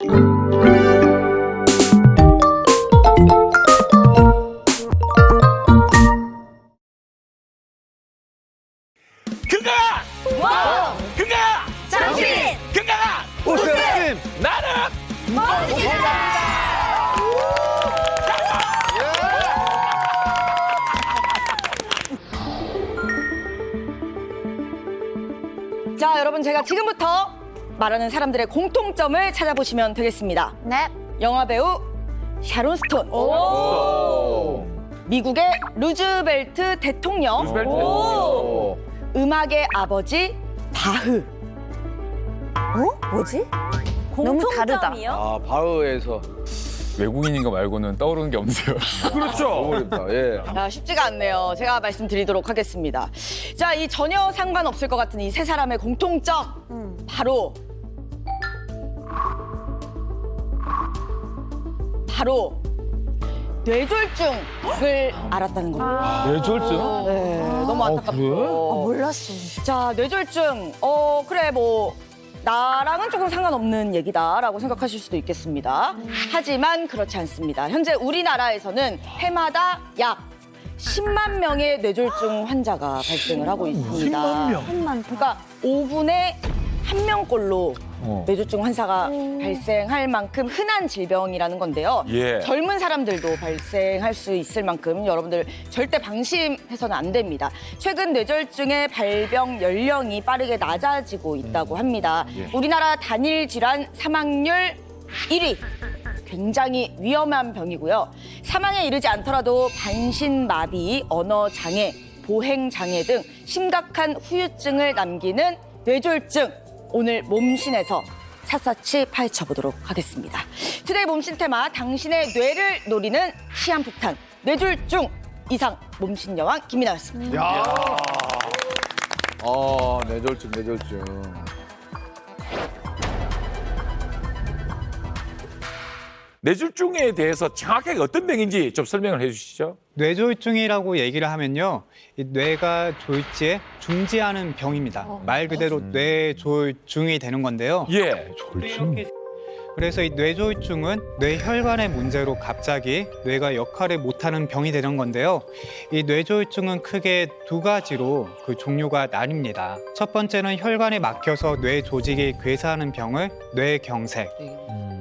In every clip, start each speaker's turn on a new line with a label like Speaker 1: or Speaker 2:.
Speaker 1: 건강아!
Speaker 2: 뭐?
Speaker 1: 건강아!
Speaker 2: 정신!
Speaker 1: 건강아!
Speaker 3: 웃음!
Speaker 1: 나는
Speaker 2: 자, 여러분 제가 지금부터 말하는 사람들의 공통점을 찾아보시면 되겠습니다.
Speaker 4: 네.
Speaker 2: 영화 배우 샤론 스톤, 미국의 루즈벨트 대통령, 음악의 아버지 바흐.
Speaker 4: 뭐지?
Speaker 5: 너무 다르다.
Speaker 3: 아, 바흐에서.
Speaker 6: 외국인인 거 말고는 떠오르는 게 없네요.
Speaker 1: 그렇죠.
Speaker 3: 어렵다. 예.
Speaker 2: 자, 쉽지가 않네요. 제가 말씀드리도록 하겠습니다. 자, 이 전혀 상관없을 것 같은 이 세 사람의 공통점, 바로 뇌졸중을 알았다는 겁니다.
Speaker 1: 뇌졸중?
Speaker 2: 네, 너무 안타깝죠.
Speaker 4: 몰랐어.
Speaker 2: 자, 뇌졸중. 그래, 뭐, 나랑은 조금 상관없는 얘기다라고 생각하실 수도 있겠습니다. 하지만 그렇지 않습니다. 현재 우리나라에서는 해마다 약 10만 명의 뇌졸중 환자가 발생을 하고 있습니다.
Speaker 1: 10만 명?
Speaker 2: 그러니까 5분에 1명꼴로 뇌졸중 환자가 발생할 만큼 흔한 질병이라는 건데요.
Speaker 1: 예.
Speaker 2: 젊은 사람들도 발생할 수 있을 만큼 여러분들 절대 방심해서는 안 됩니다. 최근 뇌졸중의 발병 연령이 빠르게 낮아지고 있다고 합니다. 우리나라 단일 질환 사망률 1위. 굉장히 위험한 병이고요. 사망에 이르지 않더라도 반신마비, 언어장애, 보행장애 등 심각한 후유증을 남기는 뇌졸중. 오늘 몸신에서 샅샅이 파헤쳐보도록 하겠습니다. 투데이 몸신 테마, 당신의 뇌를 노리는 시한폭탄, 뇌졸중. 이상 몸신 여왕 김민아였습니다.
Speaker 3: 야. 뇌졸중.
Speaker 1: 뇌졸중에 대해서 정확하게 어떤 병인지 좀 설명을 해주시죠.
Speaker 7: 뇌졸중이라고 얘기를 하면요, 이 뇌가 졸지에 중지하는 병입니다. 말 그대로 뇌졸중이 되는 건데요.
Speaker 1: 예. 졸중.
Speaker 7: 그래서 이 뇌졸중은 뇌혈관의 문제로 갑자기 뇌가 역할을 못하는 병이 되는 건데요. 이 뇌졸중은 크게 두 가지로 그 종류가 나뉩니다. 첫 번째는 혈관에 막혀서 뇌 조직이 괴사하는 병을 뇌경색.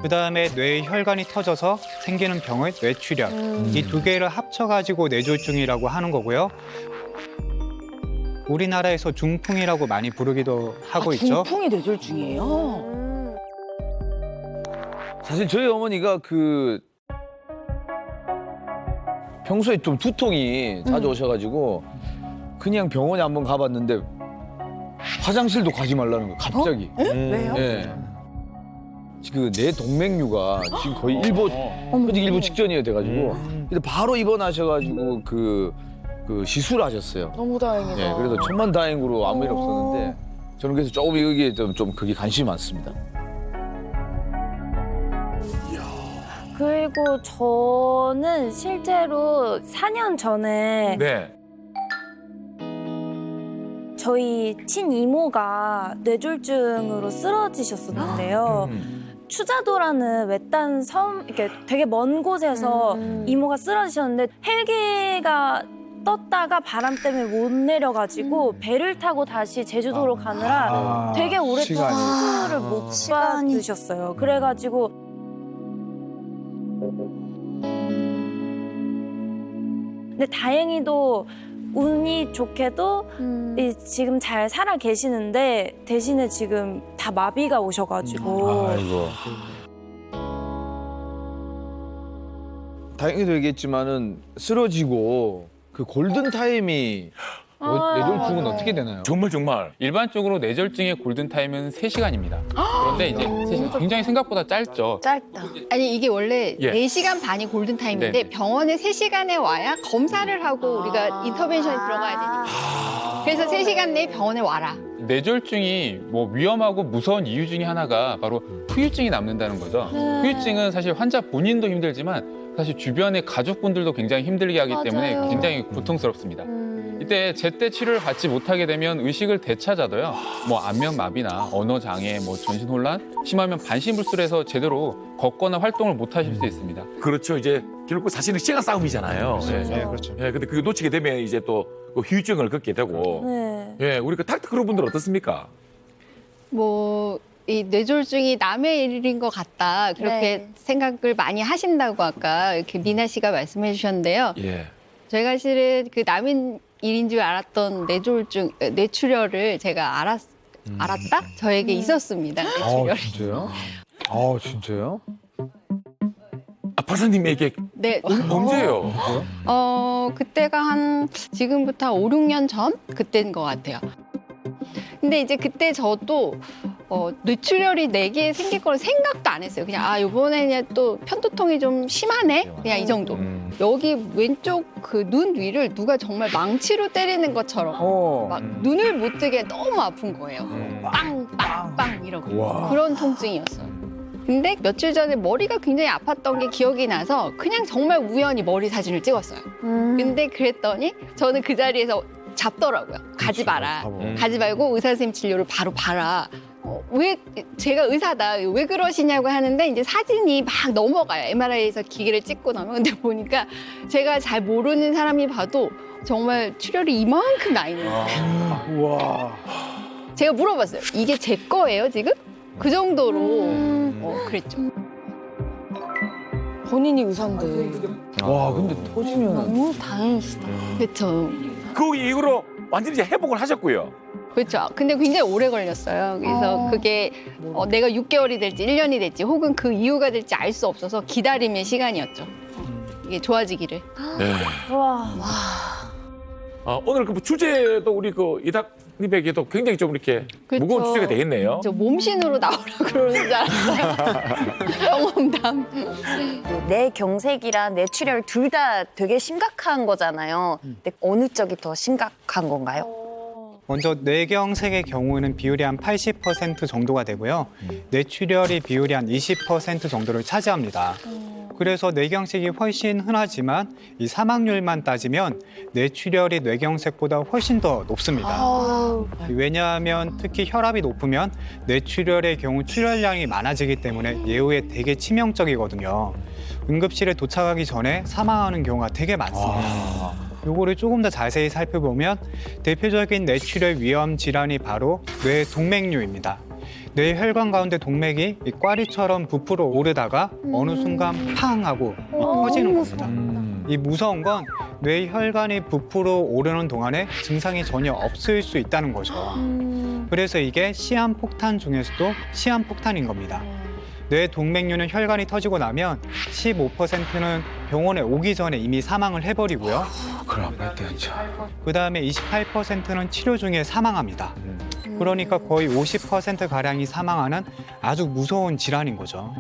Speaker 7: 그다음에 뇌혈관이 터져서 생기는 병을 뇌출혈. 이 두 개를 합쳐가지고 뇌졸중이라고 하는 거고요. 우리나라에서 중풍이라고 많이 부르기도 하고 있죠.
Speaker 2: 중풍이 뇌졸중이에요.
Speaker 3: 사실 저희 어머니가 평소에 좀 두통이 자주 오셔가지고 그냥 병원에 한번 가봤는데 화장실도 가지 말라는 거예요. 갑자기.
Speaker 4: 왜요?
Speaker 3: 예. 지금 내 동맥류가 지금 거의 터지기 일보 직전이어야 돼가지고 근데 바로 입원하셔가지고 그 시술하셨어요.
Speaker 2: 너무 다행이다.
Speaker 3: 예, 그래서 천만다행으로 아무 일 없었는데 저는 그래서 조금 여기에 좀 그게 관심이 많습니다.
Speaker 5: 그리고 저는 실제로 4년 전에
Speaker 1: 네.
Speaker 5: 저희 친이모가 뇌졸중으로 쓰러지셨었는데요. 추자도라는 외딴 섬, 이렇게 되게 먼 곳에서 이모가 쓰러지셨는데 헬기가 떴다가 바람 때문에 못 내려가지고 배를 타고 다시 제주도로 가느라 되게 오랫동안 수술을 못 받으셨어요. 그래가지고 근데 다행히도 운이 좋게도 지금 잘 살아 계시는데 대신에 지금 다 마비가 오셔가지고
Speaker 3: 아이고. 다행히도 얘기했지만은 쓰러지고 그 골든 타임이 뇌졸중은 어떻게 되나요?
Speaker 1: 정말.
Speaker 6: 일반적으로 뇌졸중의 골든타임은 3시간입니다. 그런데 이제 3시간 굉장히 생각보다 짧죠.
Speaker 4: 짧다.
Speaker 8: 아니 이게 원래
Speaker 1: 예.
Speaker 8: 4시간 반이 골든타임인데
Speaker 6: 네.
Speaker 8: 병원에 3시간에 와야 검사를 하고 우리가 인터벤션에 들어가야 되니까 그래서 3시간 내에 병원에 와라.
Speaker 6: 뇌졸중이 뭐 위험하고 무서운 이유 중에 하나가 바로 후유증이 남는다는 거죠. 후유증은 사실 환자 본인도 힘들지만 사실 주변의 가족분들도 굉장히 힘들게 하기 때문에
Speaker 5: 맞아요.
Speaker 6: 굉장히 고통스럽습니다. 이때 제때 치료를 받지 못하게 되면 의식을 되찾아도요. 뭐 안면마비나 언어장애, 뭐 전신혼란, 심하면 반신불수해서 제대로 걷거나 활동을 못 하실 수 있습니다.
Speaker 1: 그렇죠. 이제 결국 사실은 시간 싸움이잖아요. 예.
Speaker 7: 네, 그렇죠.
Speaker 1: 예, 근데 그거 놓치게 되면 이제 또그 후유증을 겪게 되고.
Speaker 5: 네.
Speaker 1: 예, 우리 그 닥터 그런 분들 어떻습니까?
Speaker 8: 뭐, 이 뇌졸중이 남의 일인 것 같다. 그렇게
Speaker 2: 네.
Speaker 8: 생각을 많이 하신다고 아까 이렇게 미나 씨가 말씀해 주셨는데요.
Speaker 1: 예.
Speaker 8: 저희가 실은 그 남의 일인 줄 알았던 뇌졸중, 뇌출혈을 제가 알았다? 저에게 있었습니다. 뇌출혈이.
Speaker 3: 진짜요? 진짜요?
Speaker 1: 아, 박사님에게
Speaker 8: 네.
Speaker 1: 언제요?
Speaker 8: 그때가 한 지금부터 5, 6년 전? 그때인 것 같아요. 근데 이제 그때 저도 뇌출혈이 4개 생길 거를 생각도 안 했어요. 그냥 이번에는 또 편두통이 좀 심하네? 그냥 이 정도. 여기 왼쪽 그 눈 위를 누가 정말 망치로 때리는 것처럼 막 눈을 못 뜨게 너무 아픈 거예요. 빵빵빵 이러고 그런 통증이었어요. 근데 며칠 전에 머리가 굉장히 아팠던 게 기억이 나서 그냥 정말 우연히 머리 사진을 찍었어요. 근데 그랬더니 저는 그 자리에서 잡더라고요. 가지 마라. 가지 말고 의사 선생님 진료를 바로 봐라. 왜 제가 의사다. 왜 그러시냐고 하는데 이제 사진이 막 넘어가요. MRI에서 기계를 찍고 나면. 근데 보니까 제가 잘 모르는 사람이 봐도 정말 출혈이 이만큼 나 있는 거예요.
Speaker 3: 우와.
Speaker 8: 제가 물어봤어요. 이게 제 거예요, 지금? 그 정도로 그랬죠.
Speaker 2: 본인이 의사인데.
Speaker 3: 와, 근데 터지면.
Speaker 5: 너무 다행이시다.
Speaker 8: 그렇죠.
Speaker 1: 그 이후로 완전히 이제 회복을 하셨고요.
Speaker 8: 그렇죠. 근데 굉장히 오래 걸렸어요. 그래서 그게 내가 6개월이 될지 1년이 될지 혹은 그 이유가 될지 알 수 없어서 기다림의 시간이었죠. 이게 좋아지기를.
Speaker 1: 네.
Speaker 5: 와.
Speaker 1: 오늘 그 주제도 우리 그 이닥님에게도 굉장히 좀 이렇게
Speaker 8: 그렇죠.
Speaker 1: 무거운 주제가 되겠네요.
Speaker 8: 저 몸신으로 나오라 그러는 줄 알았어요. 경험담.
Speaker 4: 뇌경색이랑 뇌출혈 둘 다 되게 심각한 거잖아요. 근데 어느 쪽이 더 심각한 건가요?
Speaker 7: 먼저 뇌경색의 경우는 비율이 한 80% 정도가 되고요. 뇌출혈이 비율이 한 20% 정도를 차지합니다. 그래서 뇌경색이 훨씬 흔하지만 이 사망률만 따지면 뇌출혈이 뇌경색보다 훨씬 더 높습니다. 왜냐하면 특히 혈압이 높으면 뇌출혈의 경우 출혈량이 많아지기 때문에 예후에 되게 치명적이거든요. 응급실에 도착하기 전에 사망하는 경우가 되게 많습니다. 요거를 조금 더 자세히 살펴보면 대표적인 뇌출혈 위험 질환이 바로 뇌동맥류입니다. 뇌혈관 가운데 동맥이 이 꽈리처럼 부풀어 오르다가 어느 순간 팡 하고 터지는 겁니다. 이 무서운 건 뇌혈관이 부풀어 오르는 동안에 증상이 전혀 없을 수 있다는 거죠. 그래서 이게 시한폭탄 중에서도 시한폭탄인 겁니다. 뇌동맥류는 혈관이 터지고 나면 15%는 병원에 오기 전에 이미 사망을 해버리고요.
Speaker 3: 그럼 진짜.
Speaker 7: 그 다음에 28%는 치료 중에 사망합니다. 그러니까 거의 50%가량이 사망하는 아주 무서운 질환인 거죠.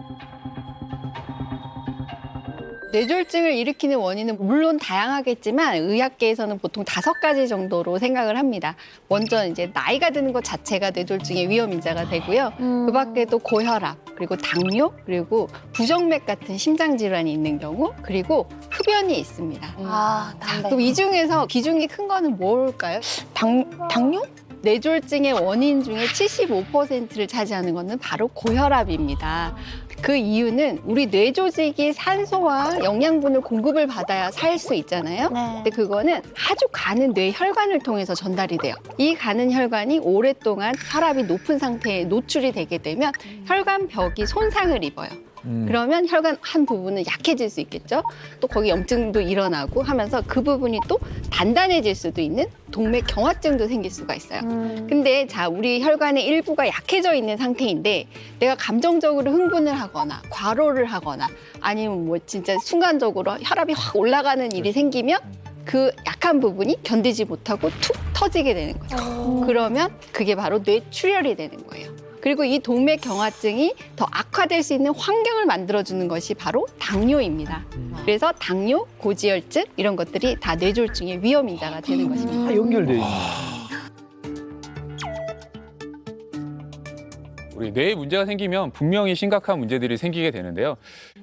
Speaker 8: 뇌졸중을 일으키는 원인은 물론 다양하겠지만 의학계에서는 보통 5가지 정도로 생각을 합니다. 먼저 이제 나이가 드는 것 자체가 뇌졸중의 위험 인자가 되고요. 그 밖에도 고혈압, 그리고 당뇨, 그리고 부정맥 같은 심장 질환이 있는 경우, 그리고 흡연이 있습니다. 그럼 이 중에서 비중이 큰 거는 뭘까요?
Speaker 2: 당뇨?
Speaker 8: 뇌졸중의 원인 중에 75%를 차지하는 것은 바로 고혈압입니다. 그 이유는 우리 뇌 조직이 산소와 영양분을 공급을 받아야 살 수 있잖아요. 근데 그거는 아주 가는 뇌혈관을 통해서 전달이 돼요. 이 가는 혈관이 오랫동안 혈압이 높은 상태에 노출이 되게 되면 혈관벽이 손상을 입어요. 그러면 혈관 한 부분은 약해질 수 있겠죠. 또 거기 염증도 일어나고 하면서 그 부분이 또 단단해질 수도 있는 동맥 경화증도 생길 수가 있어요. 근데 자, 우리 혈관의 일부가 약해져 있는 상태인데 내가 감정적으로 흥분을 하거나 과로를 하거나 아니면 뭐 진짜 순간적으로 혈압이 확 올라가는 일이 생기면 그 약한 부분이 견디지 못하고 툭 터지게 되는 거죠. 그러면 그게 바로 뇌출혈이 되는 거예요. 그리고 이 동맥 경화증이 더 악화될 수 있는 환경을 만들어주는 것이 바로 당뇨입니다. 그래서 당뇨, 고지혈증 이런 것들이 다 뇌졸중의 위험 인자가 되는 것입니다.
Speaker 3: 다 연결돼 있네.
Speaker 1: 우리
Speaker 6: 뇌에 문제가 생기면 분명히 심각한 문제들이 생기게 되는데요.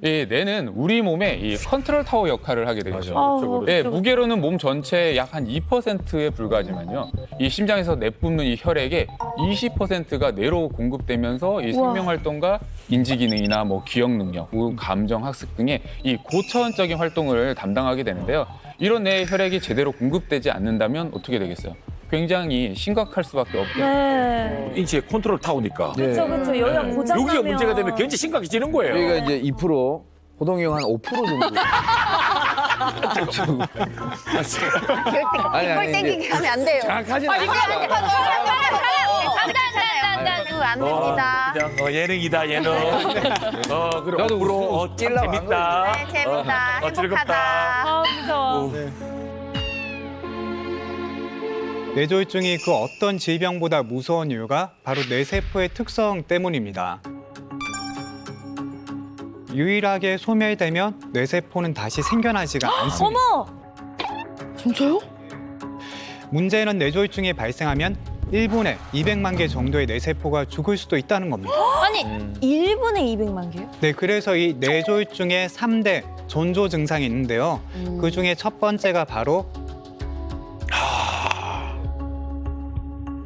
Speaker 6: 이 뇌는 우리 몸의 이 컨트롤 타워 역할을 하게 되죠.
Speaker 5: 아우,
Speaker 6: 예, 무게로는 몸 전체의 약 한 2%에 불과하지만요. 이 심장에서 내뿜는 이 혈액의 20%가 뇌로 공급되면서 이 생명 활동과 인지 기능이나 뭐 기억 능력, 감정 학습 등의 이 고차원적인 활동을 담당하게 되는데요. 이런 뇌의 혈액이 제대로 공급되지 않는다면 어떻게 되겠어요? 굉장히 심각할 수밖에 없죠.
Speaker 5: 네.
Speaker 1: 인체의 컨트롤 타워니까.
Speaker 5: 그렇죠, 그렇죠. 여기가 고장 나면
Speaker 1: 여기가 문제가 되면 굉장히 심각해지는 거예요.
Speaker 3: 여기가 이제 2%, 호동이 형 한 5% 정도. 아니,
Speaker 4: 꼴
Speaker 3: 이제
Speaker 4: 땡기게 하면 안 돼요.
Speaker 3: 정확하진 않아.
Speaker 4: 안 됩니다.
Speaker 1: 그냥 예능이다 예능. 그래
Speaker 3: 나도
Speaker 1: 앞으로 참
Speaker 3: 찔러봐.
Speaker 1: 재밌다.
Speaker 4: 네, 재밌다.
Speaker 1: 즐겁다.
Speaker 4: 행복하다.
Speaker 5: 아, 무서워.
Speaker 7: 뇌졸중이 그 어떤 질병보다 무서운 이유가 바로 뇌세포의 특성 때문입니다. 유일하게 소멸되면 뇌세포는 다시 생겨나지가 않습니다.
Speaker 5: 어머!
Speaker 2: 진짜요?
Speaker 7: 문제는 뇌졸중이 발생하면 1분에 200만 개 정도의 뇌세포가 죽을 수도 있다는 겁니다.
Speaker 5: 아니, 1분에 200만 개요?
Speaker 7: 네, 그래서 이 뇌졸중의 3대 전조 증상이 있는데요. 그 중에 첫 번째가 바로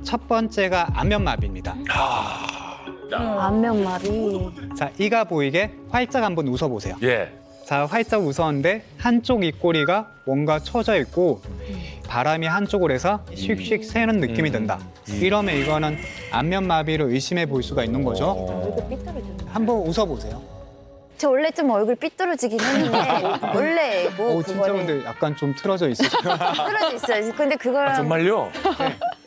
Speaker 7: 첫 번째가 안면마비입니다.
Speaker 4: 안면마비.
Speaker 7: 자, 이가 보이게 활짝 한번 웃어보세요.
Speaker 1: 예.
Speaker 7: 자, 활짝 웃었는데 한쪽 입꼬리가 뭔가 처져 있고 바람이 한쪽으로 해서 슉슉 새는 느낌이 든다. 이러면 이거는 안면마비를 의심해 볼 수가 있는 거죠. 한번 웃어보세요.
Speaker 4: 저 원래 좀 얼굴 삐뚤어지긴 했는데 원래 뭐
Speaker 7: 진짜 근데 약간 좀 틀어져 있으시죠?
Speaker 4: 틀어져 있어요. 근데 그걸
Speaker 1: 정말요?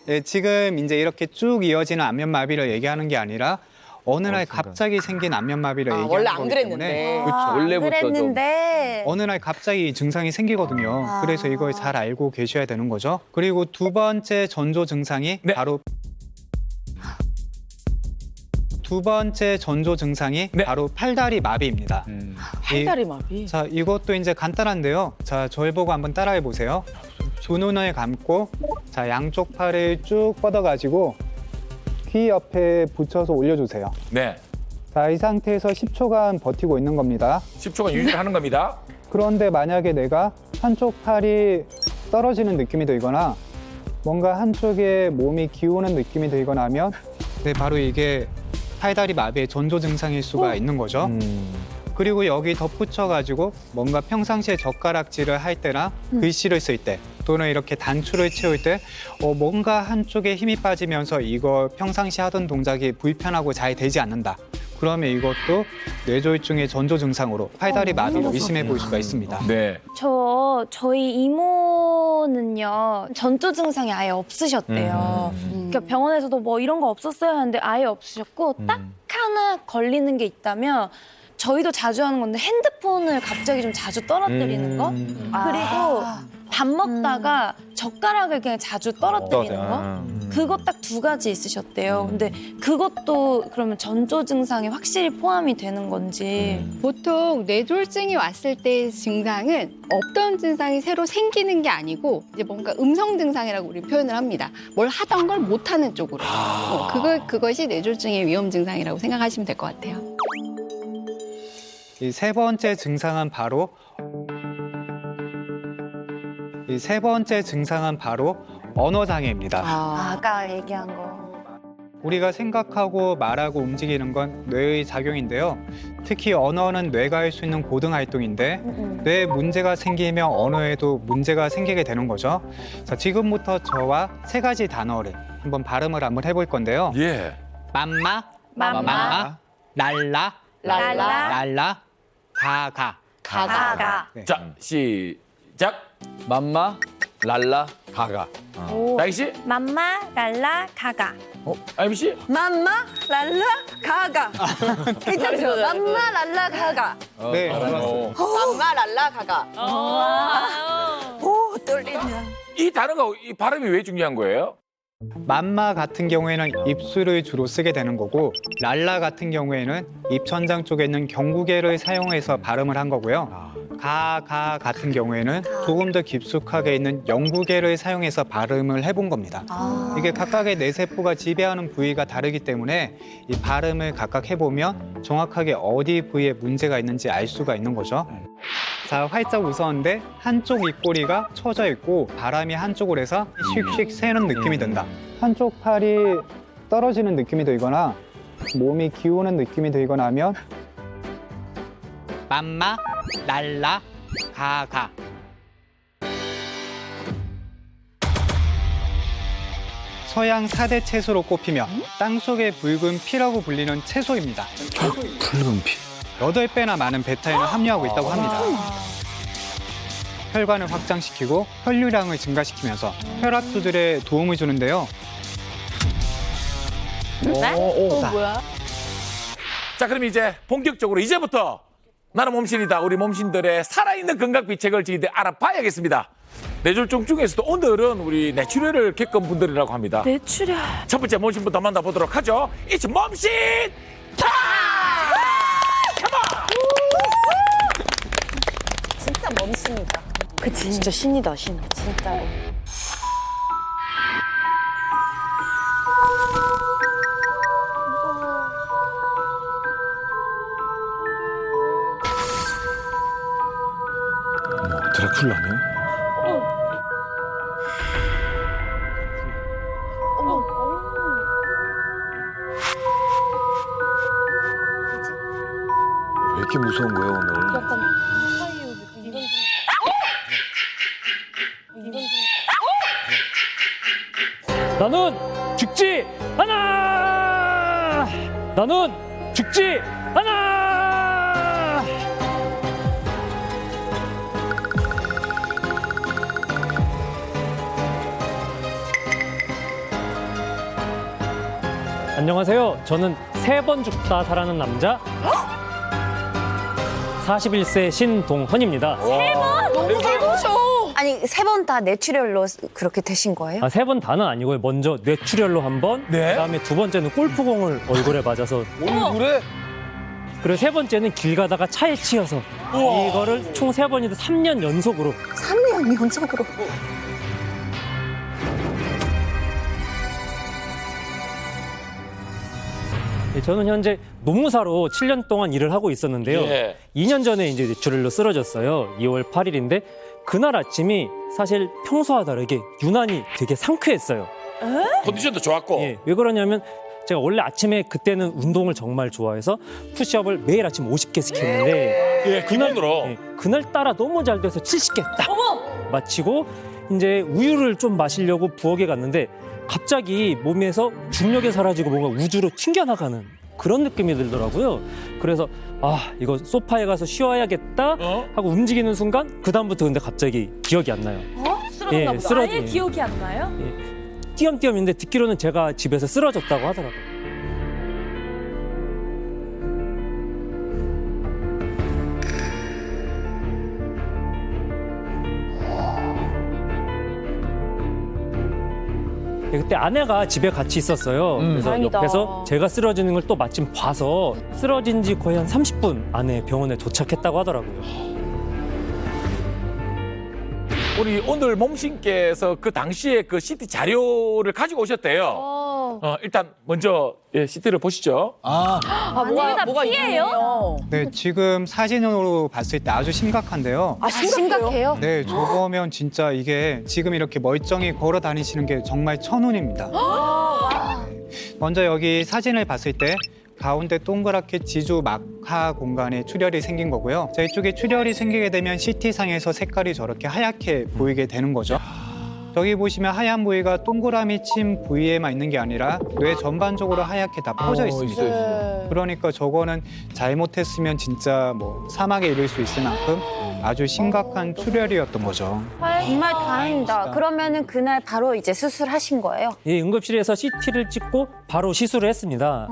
Speaker 7: 네, 지금 이제 이렇게 쭉 이어지는 안면마비를 얘기하는 게 아니라 어느 날 갑자기 생긴 안면마비를 얘기하는
Speaker 2: 원래
Speaker 7: 거기
Speaker 2: 안
Speaker 7: 때문에
Speaker 2: 그랬는데.
Speaker 7: 그렇죠.
Speaker 3: 원래부터
Speaker 4: 그랬는데
Speaker 7: 어느 날 갑자기 이 증상이 생기거든요. 그래서 이걸 잘 알고 계셔야 되는 거죠. 그리고 두 번째 전조 증상이
Speaker 1: 네.
Speaker 7: 바로
Speaker 1: 네.
Speaker 7: 바로 팔다리 마비입니다.
Speaker 2: 팔다리 마비.
Speaker 7: 자, 이것도 이제 간단한데요. 자, 저를 보고 한번 따라해 보세요. 두 눈을 감고 자, 양쪽 팔을 쭉 뻗어가지고 귀 옆에 붙여서 올려주세요.
Speaker 1: 네.
Speaker 7: 자, 이 상태에서 10초간 버티고 있는 겁니다.
Speaker 1: 10초간 유지하는 겁니다.
Speaker 7: 그런데 만약에 내가 한쪽 팔이 떨어지는 느낌이 들거나 뭔가 한쪽에 몸이 기우는 느낌이 들거나 하면 네, 바로 이게 팔다리 마비의 전조 증상일 수가 있는 거죠. 그리고 여기 덧붙여가지고 뭔가 평상시에 젓가락질을 할 때나 글씨를 쓸 때 또는 이렇게 단추를 채울 때 뭔가 한쪽에 힘이 빠지면서 이거 평상시 하던 동작이 불편하고 잘 되지 않는다. 그러면 이것도 뇌졸중의 전조 증상으로 팔다리 마비를 의심해 볼 수가 있습니다.
Speaker 1: 네.
Speaker 5: 저희 이모는요, 전조 증상이 아예 없으셨대요. 그러니까 병원에서도 뭐 이런 거 없었어요 하는데 아예 없으셨고, 딱 하나 걸리는 게 있다면, 저희도 자주 하는 건데 핸드폰을 갑자기 좀 자주 떨어뜨리는 거? 그리고 밥 먹다가 젓가락을 그냥 자주 떨어뜨리는 거? 그거 딱 두 가지 있으셨대요. 근데 그것도 그러면 전조 증상에 확실히 포함이 되는 건지.
Speaker 8: 보통 뇌졸중이 왔을 때의 증상은 없던 증상이 새로 생기는 게 아니고 이제 뭔가 음성 증상이라고 우리 표현을 합니다. 뭘 하던 걸 못하는 쪽으로. 그것이 뇌졸중의 위험 증상이라고 생각하시면 될 것 같아요.
Speaker 7: 이 세 번째 증상은 바로 언어 장애입니다.
Speaker 4: 아까 얘기한 거.
Speaker 7: 우리가 생각하고 말하고 움직이는 건 뇌의 작용인데요. 특히 언어는 뇌가 할 수 있는 고등 활동인데 뇌에 문제가 생기면 언어에도 문제가 생기게 되는 거죠. 자, 지금부터 저와 세 가지 단어를 한번 발음을 한번 해볼 건데요.
Speaker 1: 예.
Speaker 7: 맘마,
Speaker 5: 맘마,
Speaker 7: 랄라,
Speaker 5: 랄라,
Speaker 7: 가가.
Speaker 5: 가가.
Speaker 7: 네.
Speaker 1: 자, 시작.
Speaker 3: 맘마, 랄라, 가가.
Speaker 1: 나희 씨,
Speaker 5: 맘마, 랄라, 가가.
Speaker 1: 아이비 씨.
Speaker 4: 맘마 랄라 가가. 괜찮죠? 맘마 랄라 가가.
Speaker 7: 네,
Speaker 2: 맘마 랄라 가가.
Speaker 4: 오 떨리냐.
Speaker 1: 이 단어가 이 발음이 왜 중요한 거예요?
Speaker 7: 맘마 같은 경우에는 입술을 주로 쓰게 되는 거고 랄라 같은 경우에는 입천장 쪽에 있는 경구개를 사용해서 발음을 한 거고요. 가 같은 경우에는 조금 더 깊숙하게 있는 영구개를 사용해서 발음을 해본 겁니다. 이게 각각의 뇌세포가 지배하는 부위가 다르기 때문에 이 발음을 각각 해보면 정확하게 어디 부위에 문제가 있는지 알 수가 있는 거죠. 자, 활짝 웃었는데 한쪽 입꼬리가 처져 있고 바람이 한쪽으로 해서 씩씩 새는 느낌이 든다. 한쪽 팔이 떨어지는 느낌이 들거나 몸이 기우는 느낌이 들거나 하면 맘마, 랄라, 가. 서양 4대 채소로 꼽히며 땅속의 붉은 피라고 불리는 채소입니다.
Speaker 3: 붉은 피.
Speaker 7: 8배나 많은 베타인을 함유하고 있다고 합니다. 혈관을 확장시키고 혈류량을 증가시키면서 혈압 조절에 도움을 주는데요.
Speaker 1: 자, 그럼 이제 본격적으로 이제부터 나는 몸신이다. 우리 몸신들의 살아있는 건강 비책을 저희들 알아봐야겠습니다. 뇌졸중 중에서도 오늘은 우리 뇌출혈을 겪은 분들이라고 합니다.
Speaker 5: 뇌출혈.
Speaker 1: 첫 번째 몸신부터 만나보도록 하죠. It's 몸신 타임!
Speaker 4: 진짜 멈습니다.
Speaker 2: 그치, 진짜 신이다, 신.
Speaker 4: 진짜로.
Speaker 3: 드라큘라네. 왜 이렇게 무서운 거예요 오늘?
Speaker 9: 나는 죽지 않아! 나는 죽지 않아! 안녕하세요. 저는 3번 죽다 살아난 남자 41세 신동헌입니다.
Speaker 4: 아니 3번 다 뇌출혈로 그렇게 되신 거예요?
Speaker 9: 3번 다는 아니고요. 먼저 뇌출혈로 한 번,
Speaker 1: 네.
Speaker 9: 그다음에 2번째는 골프공을 얼굴에 맞아서,
Speaker 3: 얼굴에?
Speaker 9: 그리고 3번째는 길 가다가 차에 치여서 이거를 총 3번이서 3년 연속으로.
Speaker 4: 3년 연속으로.
Speaker 9: 저는 현재 노무사로 7년 동안 일을 하고 있었는데요.
Speaker 1: 예.
Speaker 9: 2년 전에 이제 뇌출혈로 쓰러졌어요. 2월 8일인데 그날 아침이 사실 평소와 다르게 유난히 되게 상쾌했어요.
Speaker 1: 컨디션도 좋았고.
Speaker 9: 예, 왜 그러냐면 제가 원래 아침에 그때는 운동을 정말 좋아해서 푸시업을 매일 아침 50개씩 했는데
Speaker 1: 예, 기본으로.
Speaker 9: 그날따라 너무 잘 돼서 70개 딱 마치고 이제 우유를 좀 마시려고 부엌에 갔는데 갑자기 몸에서 중력이 사라지고 뭔가 우주로 튕겨나가는 그런 느낌이 들더라고요. 그래서 이거 소파에 가서 쉬어야겠다 하고 움직이는 순간 그다음부터 근데 갑자기 기억이 안 나요.
Speaker 5: 쓰러졌나 보다. 아예
Speaker 9: 예.
Speaker 5: 기억이 안 나요?
Speaker 9: 띄엄띄엄인데 듣기로는 제가 집에서 쓰러졌다고 하더라고요. 그때 아내가 집에 같이 있었어요. 그래서
Speaker 2: 다행이다.
Speaker 9: 옆에서 제가 쓰러지는 걸 또 마침 봐서 쓰러진 지 거의 한 30분 안에 병원에 도착했다고 하더라고요.
Speaker 1: 우리 오늘 몸신께서 그 당시에 그 CT 자료를 가지고 오셨대요. 일단 먼저 CT를 보시죠.
Speaker 2: 뭐가 피해요?
Speaker 7: 네, 지금 사진으로 봤을 때 아주 심각한데요.
Speaker 4: 심각해요?
Speaker 7: 네, 저거면 진짜 이게 지금 이렇게 멀쩡히 걸어 다니시는 게 정말 천운입니다. 네. 먼저 여기 사진을 봤을 때 가운데 동그랗게 지주 막하 공간에 출혈이 생긴 거고요. 자, 이쪽에 출혈이 생기게 되면 CT상에서 색깔이 저렇게 하얗게 보이게 되는 거죠. 저기 보시면 하얀 부위가 동그라미 친 부위에만 있는 게 아니라 뇌 전반적으로 하얗게 다 퍼져 있습니다. 그러니까 저거는 잘못했으면 진짜 뭐 사막에 이를 수 있을 만큼 아주 심각한 출혈이었던 거죠.
Speaker 4: 정말 다행이다. 그러면은 그날 바로 이제 수술하신 거예요?
Speaker 9: 예, 응급실에서 CT를 찍고 바로 시술을 했습니다.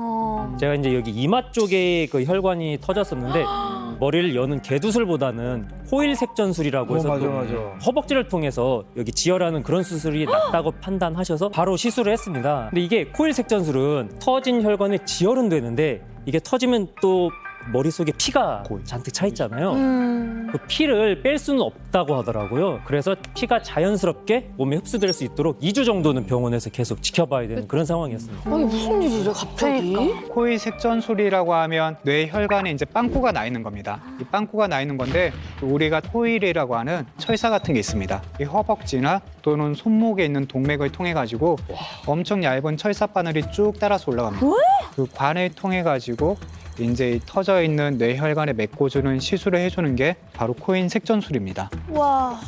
Speaker 9: 제가 이제 여기 이마 쪽에 그 혈관이 터졌었는데 머리를 여는 개두술보다는 코일 색전술이라고 해서
Speaker 3: 맞아,
Speaker 9: 또
Speaker 3: 맞아.
Speaker 9: 허벅지를 통해서 여기 지혈하는 그런 수술이 낫다고 판단하셔서 바로 시술을 했습니다. 근데 이게 코일 색전술은 터진 혈관에 지혈은 되는데 이게 터지면 또 머릿속에 피가 잔뜩 차 있잖아요. 그 피를 뺄 수는 없다고 하더라고요. 그래서 피가 자연스럽게 몸에 흡수될 수 있도록 2주 정도는 병원에서 계속 지켜봐야 되는 그런 상황이었습니다.
Speaker 2: 아니 무슨 일이래 갑자기?
Speaker 7: 코의 색전술이라고 하면 뇌 혈관에 이제 빵꾸가 나 있는 겁니다. 이 빵꾸가 나 있는 건데 우리가 코일이라고 하는 철사 같은 게 있습니다. 이 허벅지나 또는 손목에 있는 동맥을 통해 가지고 엄청 얇은 철사 바늘이 쭉 따라서 올라갑니다. 그 관을 통해 가지고 이제 터져 있는 뇌혈관에 메꿔주는 시술을 해주는 게 바로 코인 색전술입니다.
Speaker 5: 와.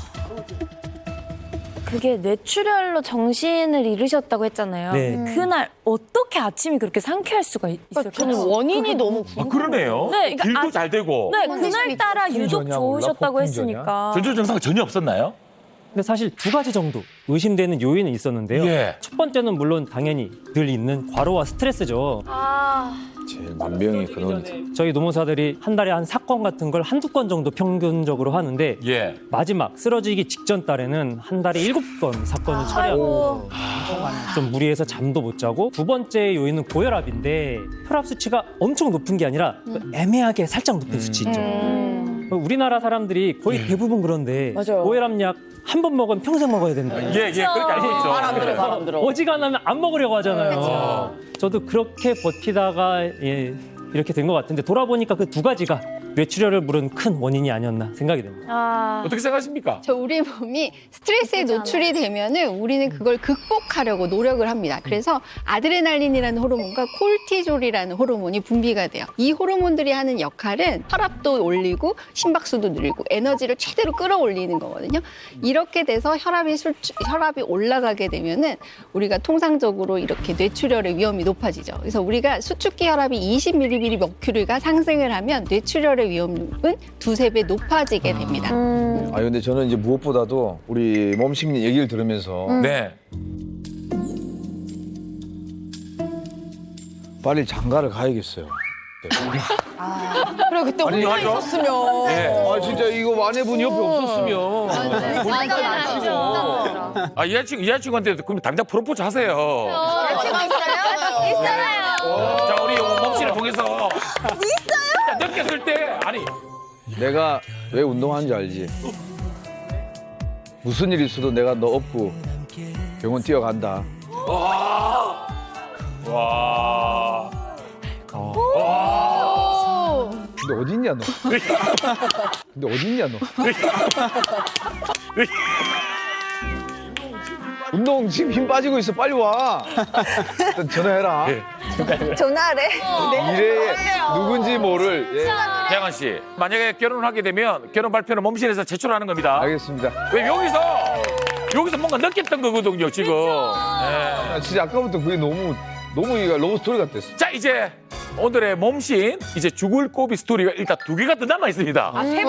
Speaker 5: 그게 뇌출혈로 정신을 잃으셨다고 했잖아요.
Speaker 9: 네.
Speaker 5: 그날 어떻게 아침이 그렇게 상쾌할 수가 있을까요?
Speaker 2: 저는 원인이 너무
Speaker 1: 아, 그러네요.
Speaker 5: 네, 그러니까
Speaker 1: 길도 잘 되고.
Speaker 5: 네, 그날따라 유독
Speaker 3: 폭풍전이야,
Speaker 5: 좋으셨다고
Speaker 3: 몰라,
Speaker 5: 했으니까.
Speaker 1: 전조 증상 전혀 없었나요?
Speaker 9: 근데 사실 2가지 정도 의심되는 요인은 있었는데요.
Speaker 1: 예.
Speaker 9: 첫 번째는 물론 당연히 늘 있는 과로와 스트레스죠.
Speaker 3: 제일 만병이 근원이다.
Speaker 9: 저희 노무사들이 한 달에 한 사건 같은 걸 한두 건 정도 평균적으로 하는데
Speaker 1: 예.
Speaker 9: 마지막 쓰러지기 직전 달에는 한 달에 7건 사건을 처리하고 좀 무리해서 잠도 못 자고 두 번째 요인은 고혈압인데 혈압 수치가 엄청 높은 게 아니라 애매하게 살짝 높은 수치 있죠. 우리나라 사람들이 거의 대부분 그런데
Speaker 2: 맞아요.
Speaker 9: 고혈압약 한 번 먹으면 평생 먹어야 된다.
Speaker 1: 예, 그렇게 알고 있죠.
Speaker 2: 말 안 들어, 말 안 들어.
Speaker 9: 어지간하면 안 먹으려고 하잖아요. 저도 그렇게 버티다가 예, 이렇게 된 것 같은데 돌아보니까 그 2가지가 뇌출혈을 부른 큰 원인이 아니었나 생각이 됩니다.
Speaker 5: 아,
Speaker 1: 어떻게 생각하십니까?
Speaker 8: 저 우리 몸이 스트레스에 노출이 되면은 우리는 그걸 극복하려고 노력을 합니다. 그래서 아드레날린이라는 호르몬과 콜티졸이라는 호르몬이 분비가 돼요. 이 호르몬들이 하는 역할은 혈압도 올리고 심박수도 늘리고 에너지를 최대로 끌어올리는 거거든요. 이렇게 돼서 혈압이 올라가게 되면은 우리가 통상적으로 이렇게 뇌출혈의 위험이 높아지죠. 그래서 우리가 수축기 혈압이 20mmHg가 상승을 하면 뇌출혈의 위험은 2~3배 높아지게 됩니다.
Speaker 3: 아 근데 저는 이제 무엇보다도 우리 몸심님 얘기를 들으면서
Speaker 1: 네.
Speaker 3: 빨리 장가를 가야겠어요.
Speaker 2: 그래 그때
Speaker 3: 아니,
Speaker 2: 혼자
Speaker 1: 하죠.
Speaker 2: 있었으면.
Speaker 1: 예.
Speaker 3: 아 진짜 이거 아내분이 옆에 없었으면
Speaker 1: 아, 여자친구한테 그럼 당장 프로포즈 하세요. 자, 우리 몸씨를 통해서. 있어요? 느꼈을 때, 아니.
Speaker 3: 내가 왜 운동하는지 알지? 무슨 일 있어도 내가 너 업고 병원 뛰어간다.
Speaker 1: 와.
Speaker 3: 근데 어디 있냐 너? 근데 어디 있냐 너? 운동 지금 힘 빠지고 있어. 빨리 와. 일단 전화해라.
Speaker 4: 전화를
Speaker 3: 미래에 누군지 모를. 예.
Speaker 1: 태양한 씨, 만약에 결혼을 하게 되면 결혼 발표는 몸신에서 제출하는 겁니다.
Speaker 3: 알겠습니다.
Speaker 1: 왜 여기서 뭔가 느꼈던 거거든요, 지금. 네.
Speaker 3: 나 진짜 아까부터 그게 너무 이거 러브 스토리 같았어.
Speaker 1: 자, 이제 오늘의 몸신 이제 죽을 고비 스토리가 일단 2개가 더 남아 있습니다.
Speaker 2: 아, 세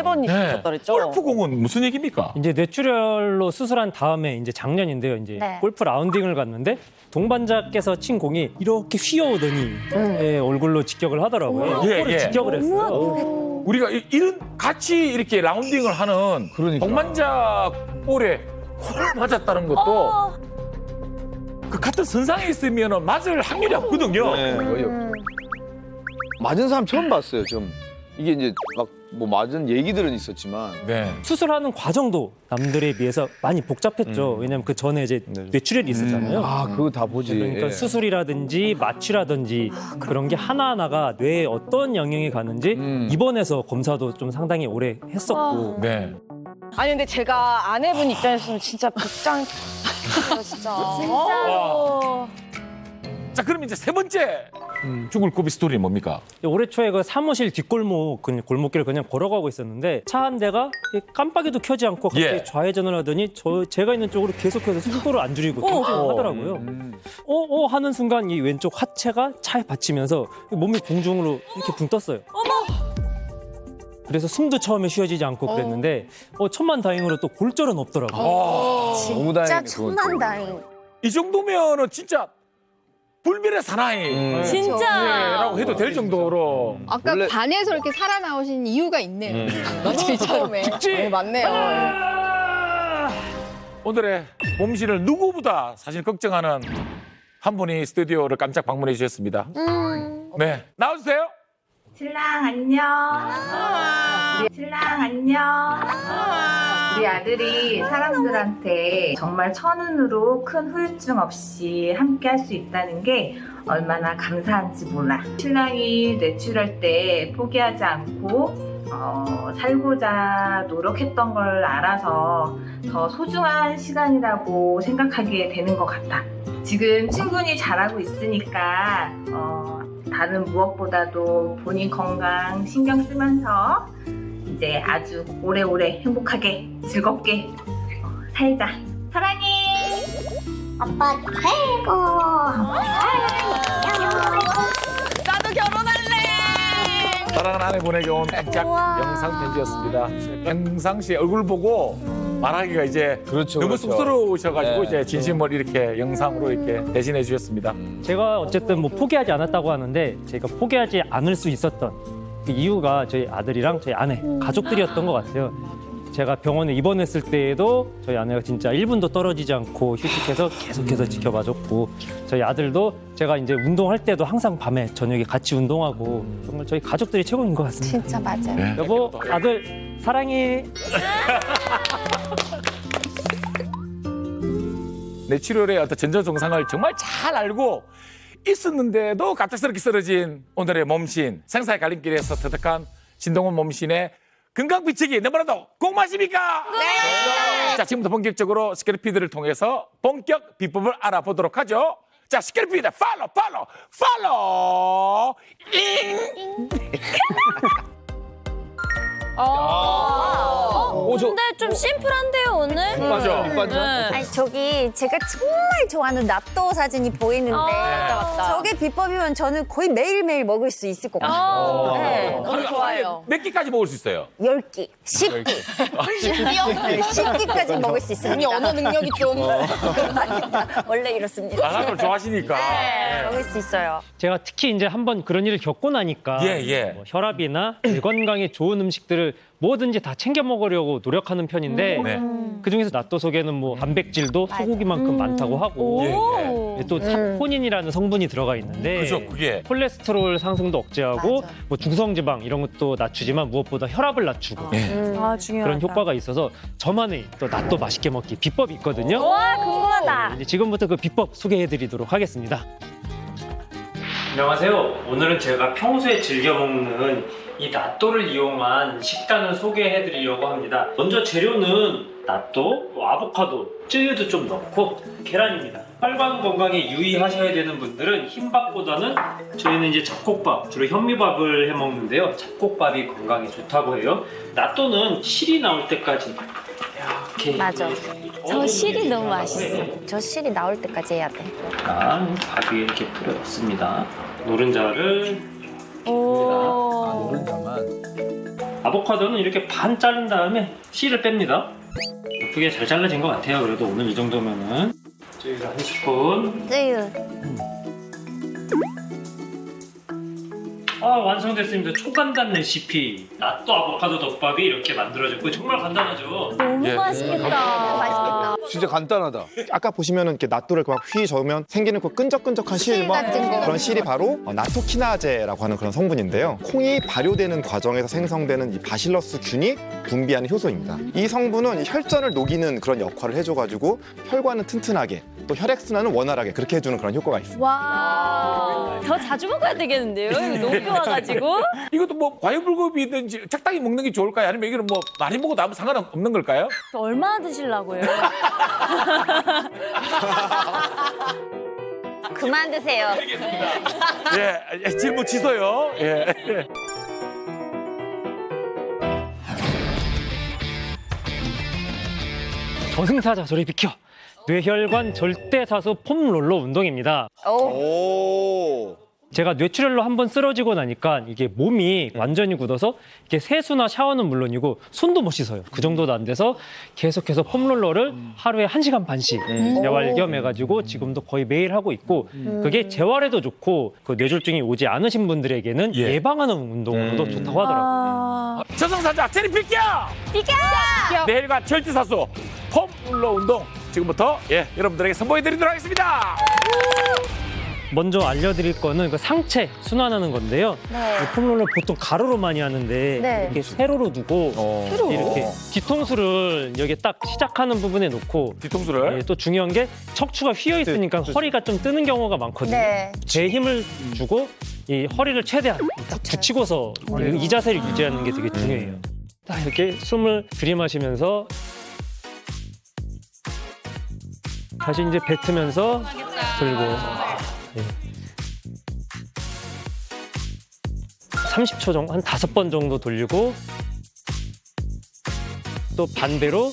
Speaker 2: 번 있었다 그랬죠?
Speaker 1: 골프공은 무슨 얘기입니까?
Speaker 9: 이제 뇌출혈로 수술한 다음에 이제 작년인데요. 이제
Speaker 4: 네.
Speaker 9: 골프 라운딩을 갔는데 동반자께서 친 공이 이렇게 휘어오더니 예, 얼굴로 직격을 하더라고요.
Speaker 1: 예,
Speaker 9: 골을
Speaker 1: 예.
Speaker 9: 직격을 했어요.
Speaker 1: 우리가 이런 같이 이렇게 라운딩을 하는
Speaker 3: 그러니까.
Speaker 1: 동반자 볼에 홀 맞았다는 것도 그 같은 선상에 있으면 맞을 확률이 없거든요.
Speaker 3: 네, 거의 없죠. 맞은 사람 처음 봤어요. 좀 이게 이제 막 뭐 맞은 얘기들은 있었지만
Speaker 1: 네.
Speaker 9: 수술하는 과정도 남들에 비해서 많이 복잡했죠. 왜냐면 그 전에 이제 뇌출혈이 있었잖아요.
Speaker 3: 아 그거 다 보지.
Speaker 9: 그러니까
Speaker 3: 예.
Speaker 9: 수술이라든지 마취라든지 그런 게 하나하나가 뇌에 어떤 영향이 가는지 입원해서 검사도 좀 상당히 오래 했었고
Speaker 1: 네.
Speaker 2: 아니 근데 제가 아내분 입장이었으면 진짜 복장 진짜.
Speaker 1: 자, 그럼 이제 세 번째 죽을 고비 스토리는 뭡니까?
Speaker 9: 올해 초에 그 사무실 뒷골목 골목길을 그냥 걸어가고 있었는데 차 한 대가 깜빡이도 켜지 않고 갑자기
Speaker 1: 예.
Speaker 9: 좌회전을 하더니 제가 있는 쪽으로 계속해서 속도를 안 줄이고 통행을 하더라고요. 하는 순간 이 왼쪽 하체가 차에 받치면서 몸이 공중으로 이렇게 붕 떴어요. 그래서 숨도 처음에 쉬어지지 않고 그랬는데 천만다행으로 또 골절은 없더라고요.
Speaker 3: 너무
Speaker 4: 진짜
Speaker 3: 다행이네, 그건 또.
Speaker 4: 천만다행.
Speaker 1: 이 정도면은 진짜 불멸의 사나이
Speaker 5: 진짜.
Speaker 1: 라고 해도 될 정도로
Speaker 8: 아까
Speaker 3: 원래-
Speaker 8: 반에서 이렇게 살아나오신 이유가 있네요. 제일 처음에.
Speaker 2: 네, 맞네요.
Speaker 1: 오늘의 몸신을 누구보다 사실 걱정하는 한 분이 스튜디오를 깜짝 방문해 주셨습니다. 네, 나와주세요.
Speaker 10: 신랑 안녕. 신랑 안녕. 우리 아들이 사람들한테 정말 천운으로 큰 후유증 없이 함께 할 수 있다는 게 얼마나 감사한지 몰라. 신랑이 뇌출할 때 포기하지 않고 살고자 노력했던 걸 알아서 더 소중한 시간이라고 생각하게 되는 것 같아. 지금 충분히 잘하고 있으니까 다른 무엇보다도 본인 건강 신경 쓰면서 이제 아주 오래오래 행복하게 즐겁게 살자. 사랑해.
Speaker 11: 아빠 최고.
Speaker 2: 나도 결혼할래.
Speaker 1: 사랑하는 아내분에게 온 깜짝 영상 편지였습니다. 평상시 얼굴 보고 말하기가 이제
Speaker 3: 그렇죠,
Speaker 1: 너무
Speaker 3: 그렇죠.
Speaker 1: 쑥스러우셔가지고
Speaker 3: 네.
Speaker 1: 이제 진심을 이렇게 영상으로 이렇게 대신해 주셨습니다.
Speaker 9: 제가 어쨌든 뭐 포기하지 않았다고 하는데 제가 포기하지 않을 수 있었던 그 이유가 저희 아들이랑 저희 아내, 가족들이었던 것 같아요. 제가 병원에 입원했을 때에도 저희 아내가 진짜 1분도 떨어지지 않고 휴식해서 계속해서 지켜봐줬고 저희 아들도 제가 이제 운동할 때도 항상 밤에 저녁에 같이 운동하고 정말 저희 가족들이 최고인 것 같습니다.
Speaker 4: 진짜 맞아요.
Speaker 9: 여보, 아들 사랑해.
Speaker 1: 뇌출혈의 어떤 전조 증상을 정말 잘 알고 있었는데도 갑작스럽게 쓰러진 오늘의 몸신, 생사의 갈림길에서 터득한 신동훈 몸신의 건강 비책이 너무나도 궁금하십니까? 네. 자, 지금부터 본격적으로 스케일피드를 통해서 본격 비법을 알아보도록 하죠. 자, 스케일피드 팔로우 잉.
Speaker 5: 근데 좀 심플한데요, 오늘?
Speaker 1: 맞아.
Speaker 4: 아니 저기 제가 정말 좋아하는納豆사진이 보이는데
Speaker 5: 맞다.
Speaker 4: 저게 비법이면 저는 거의 매일매일 먹을 수 있을 것 같아요. 네.
Speaker 2: 너무 좋아요.
Speaker 1: 몇 개까지 먹을 수 있어요?
Speaker 4: 10끼, 10끼. 10끼까지 먹을 수 있습니다.
Speaker 2: 언니 언어 능력이 좀.
Speaker 4: 원래 이렇습니다.
Speaker 1: 나는 걸 좋아하시니까.
Speaker 4: 먹을 수 있어요.
Speaker 9: 제가 특히 이제 한번 그런 일을 겪고 나니까
Speaker 1: 예.
Speaker 9: 뭐 혈압이나 뇌 건강에 좋은 음식들을 뭐든지 다 챙겨 먹으려고 노력하는 편인데
Speaker 1: 네.
Speaker 9: 그중에서納豆속에는 뭐 단백질도 소고기만큼 많다고 하고
Speaker 1: 예.
Speaker 9: 또 사포닌이라는 성분이 들어가 있는데
Speaker 1: 그죠, 그게.
Speaker 9: 콜레스테롤 상승도 억제하고
Speaker 4: 맞아.
Speaker 9: 뭐 중성지방 이런 것도 낮추지만 무엇보다 혈압을 낮추고
Speaker 5: 아, 중요하다.
Speaker 9: 그런 효과가 있어서 저만의 또納豆맛있게 먹기 비법이 있거든요.
Speaker 5: 와, 궁금하다.
Speaker 9: 이제 지금부터 그 비법 소개해드리도록 하겠습니다. 안녕하세요. 오늘은 제가 평소에 즐겨 먹는 이納豆를 이용한 식단을 소개해드리려고 합니다. 먼저 재료는納豆, 아보카도, 쯔유도 좀 넣고 계란입니다. 혈관 건강에 유의하셔야 되는 분들은 흰밥보다는 저희는 이제 잡곡밥, 주로 현미밥을 해 먹는데요. 잡곡밥이 건강에 좋다고 해요.納豆는 실이 나올 때까지 이렇게
Speaker 4: 맞아.
Speaker 5: 저 실이 너무 맛있어.
Speaker 4: 저 실이 나올 때까지 해야 돼.
Speaker 9: 밥 위에 이렇게 뿌려놓습니다. 노른자를
Speaker 5: 오.
Speaker 3: 노른자만.
Speaker 9: 아보카도는 이렇게 반 자른 다음에 씨를 뺍니다. 예쁘게 잘 잘라진 것 같아요. 그래도 오늘 이 정도면은 쯔유를 한 스푼.
Speaker 4: 쯔유.
Speaker 9: 완성됐습니다. 초간단 레시피.納豆아보카도 덮밥이 이렇게 만들어졌고 정말 간단하죠.
Speaker 5: 너무
Speaker 1: 예.
Speaker 5: 맛있겠다.
Speaker 4: 맛있겠다.
Speaker 3: 진짜 간단하다.
Speaker 12: 아까 보시면은 이렇게 나토를 막 휘 저으면 생기는 그 끈적끈적한
Speaker 4: 실 같은 거.
Speaker 12: 그런 실이 바로 나토키나제라고 하는 그런 성분인데요. 콩이 발효되는 과정에서 생성되는 이 바실러스 균이 분비하는 효소입니다. 이 성분은 혈전을 녹이는 그런 역할을 해줘가지고 혈관은 튼튼하게 또 혈액순환은 원활하게 그렇게 해주는 그런 효과가 있습니다.
Speaker 5: 와. 더 자주 먹어야 되겠는데요? 이거 너무 좋아가지고.
Speaker 1: 이것도 뭐 과유불급이든지 적당히 먹는 게 좋을까요? 아니면 이거는 뭐 많이 먹어도 아무 상관없는 걸까요?
Speaker 5: 얼마나 드시려고요?
Speaker 4: 그만 드세요.
Speaker 1: 예, 질문 취소요. 예.
Speaker 9: 저승사자 저리 비켜. 뇌혈관 절대사수 폼롤러 운동입니다.
Speaker 4: 오.
Speaker 9: 제가 뇌출혈로 한번 쓰러지고 나니까 이게 몸이 완전히 굳어서 이게 세수나 샤워는 물론이고 손도 못 씻어요. 그 정도도 안 돼서 계속해서 폼롤러를 하루에 1시간 반씩 재활 겸 해가지고 지금도 거의 매일 하고 있고 그게 재활에도 좋고 그 뇌졸중이 오지 않으신 분들에게는 예방하는 운동으로도 좋다고 하더라고요.
Speaker 1: 저승사자 체리 비켜! 내일과 절제사수 폼롤러 운동 지금부터 여러분들에게 선보여드리도록 하겠습니다.
Speaker 9: 먼저 알려드릴 거는 그 상체 순환하는 건데요. 이 폼롤러 보통 가로로 많이 하는데
Speaker 4: 네.
Speaker 9: 이렇게 세로로 두고 이렇게 뒤통수를 여기 딱 시작하는 부분에 놓고
Speaker 1: 뒤통수를
Speaker 9: 또 중요한 게 척추가 휘어 있으니까 허리가 좀 뜨는 경우가 많거든요.
Speaker 4: 네.
Speaker 9: 제 힘을 주고 이 허리를 최대한 딱 붙이고서 이 자세를 유지하는 게 되게 중요해요. 딱 이렇게 숨을 들이마시면서 다시 이제 뱉으면서 들고 30초 정도, 한 5번 정도 돌리고 또 반대로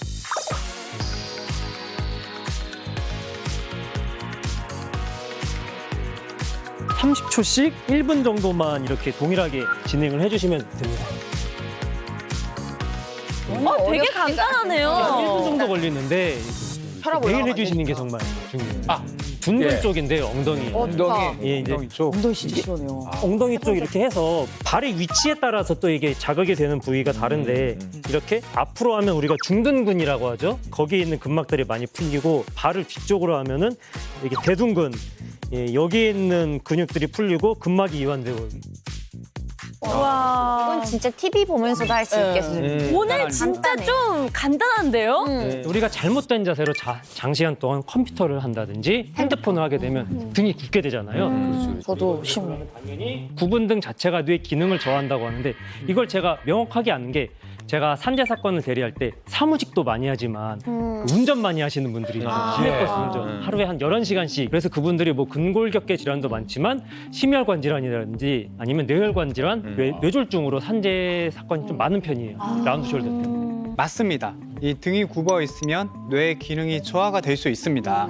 Speaker 9: 30초씩 1분 정도만 이렇게 동일하게 진행을 해주시면 됩니다.
Speaker 5: 되게 간단하네요.
Speaker 9: 1분 정도 걸리는데 매일 해주시는 게 정말 중요해요. 둔근 쪽인데요, 엉덩이. 예, 이제
Speaker 2: 엉덩이 진짜 시원해요.
Speaker 9: 엉덩이 쪽 이렇게 해서 발의 위치에 따라서 또 이게 자극이 되는 부위가 다른데 이렇게 앞으로 하면 우리가 중둔근이라고 하죠. 거기에 있는 근막들이 많이 풀리고 발을 뒤쪽으로 하면은 이게 대둔근, 여기에 있는 근육들이 풀리고 근막이 이완되고.
Speaker 5: 와.
Speaker 4: 이건 진짜 TV 보면서도 할 수 있겠어요.
Speaker 5: 오늘 진짜 좀 간단한데요?
Speaker 9: 우리가 잘못된 자세로 장시간 동안 컴퓨터를 한다든지 핸드폰을 하게 되면 등이 굳게 되잖아요.
Speaker 2: 저도 심해요.
Speaker 9: 당연히 구분등 자체가 뇌 기능을 저하한다고 하는데 이걸 제가 명확하게 아는 게 제가 산재 사건을 대리할 때 사무직도 많이 하지만 운전 많이 하시는 분들이 시내버스 운전 하루에 한 11시간씩 그래서 그분들이 뭐 근골격계 질환도 많지만 심혈관 질환이라든지 아니면 뇌혈관 질환, 뇌졸중으로 산재 사건이 좀 많은 편이에요. 라운드 숄더 때문에.
Speaker 7: 맞습니다. 이 등이 굽어 있으면 뇌 기능이 저하가 될 수 있습니다.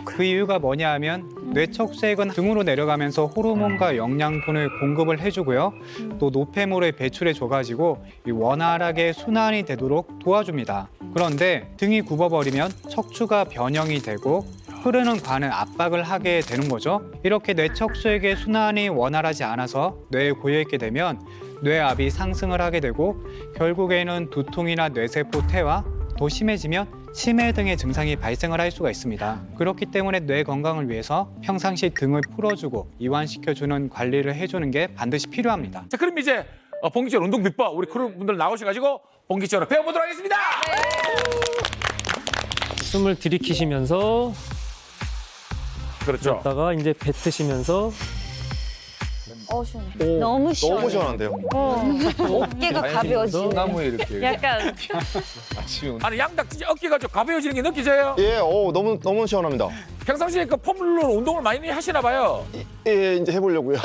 Speaker 7: 그 이유가 뭐냐 하면 뇌척수액은 등으로 내려가면서 호르몬과 영양분을 공급을 해주고요. 또 노폐물을 배출해줘가지고 이 원활하게 순환이 되도록 도와줍니다. 그런데 등이 굽어버리면 척추가 변형이 되고 흐르는 관을 압박을 하게 되는 거죠. 이렇게 뇌척수액의 순환이 원활하지 않아서 뇌에 고여있게 되면 뇌압이 상승을 하게 되고 결국에는 두통이나 뇌세포 퇴화, 더 심해지면 치매 등의 증상이 발생을 할 수가 있습니다. 그렇기 때문에 뇌 건강을 위해서 평상시 등을 풀어주고 이완시켜주는 관리를 해주는 게 반드시 필요합니다.
Speaker 1: 자, 그럼 이제 본격적으로 운동 비법 우리 크루분들 나오셔가지고 본격적으로 배워보도록 하겠습니다.
Speaker 9: 숨을 들이키시면서
Speaker 1: 그렇죠.
Speaker 9: 다가 이제 뱉으시면서
Speaker 2: 시원해.
Speaker 4: 너무 시원해.
Speaker 12: 너무 시원한데요.
Speaker 4: 어깨가 가벼워지네.
Speaker 3: 나무에 이렇게
Speaker 5: 약간
Speaker 3: 아침에
Speaker 1: 아니 양닭 진짜 어깨가 좀 가벼워지는 게 느껴져요?
Speaker 12: 예, 너무 시원합니다.
Speaker 1: 평상시에 그 폼롤러 운동을 많이 하시나 봐요.
Speaker 12: 예, 이제 해보려고요.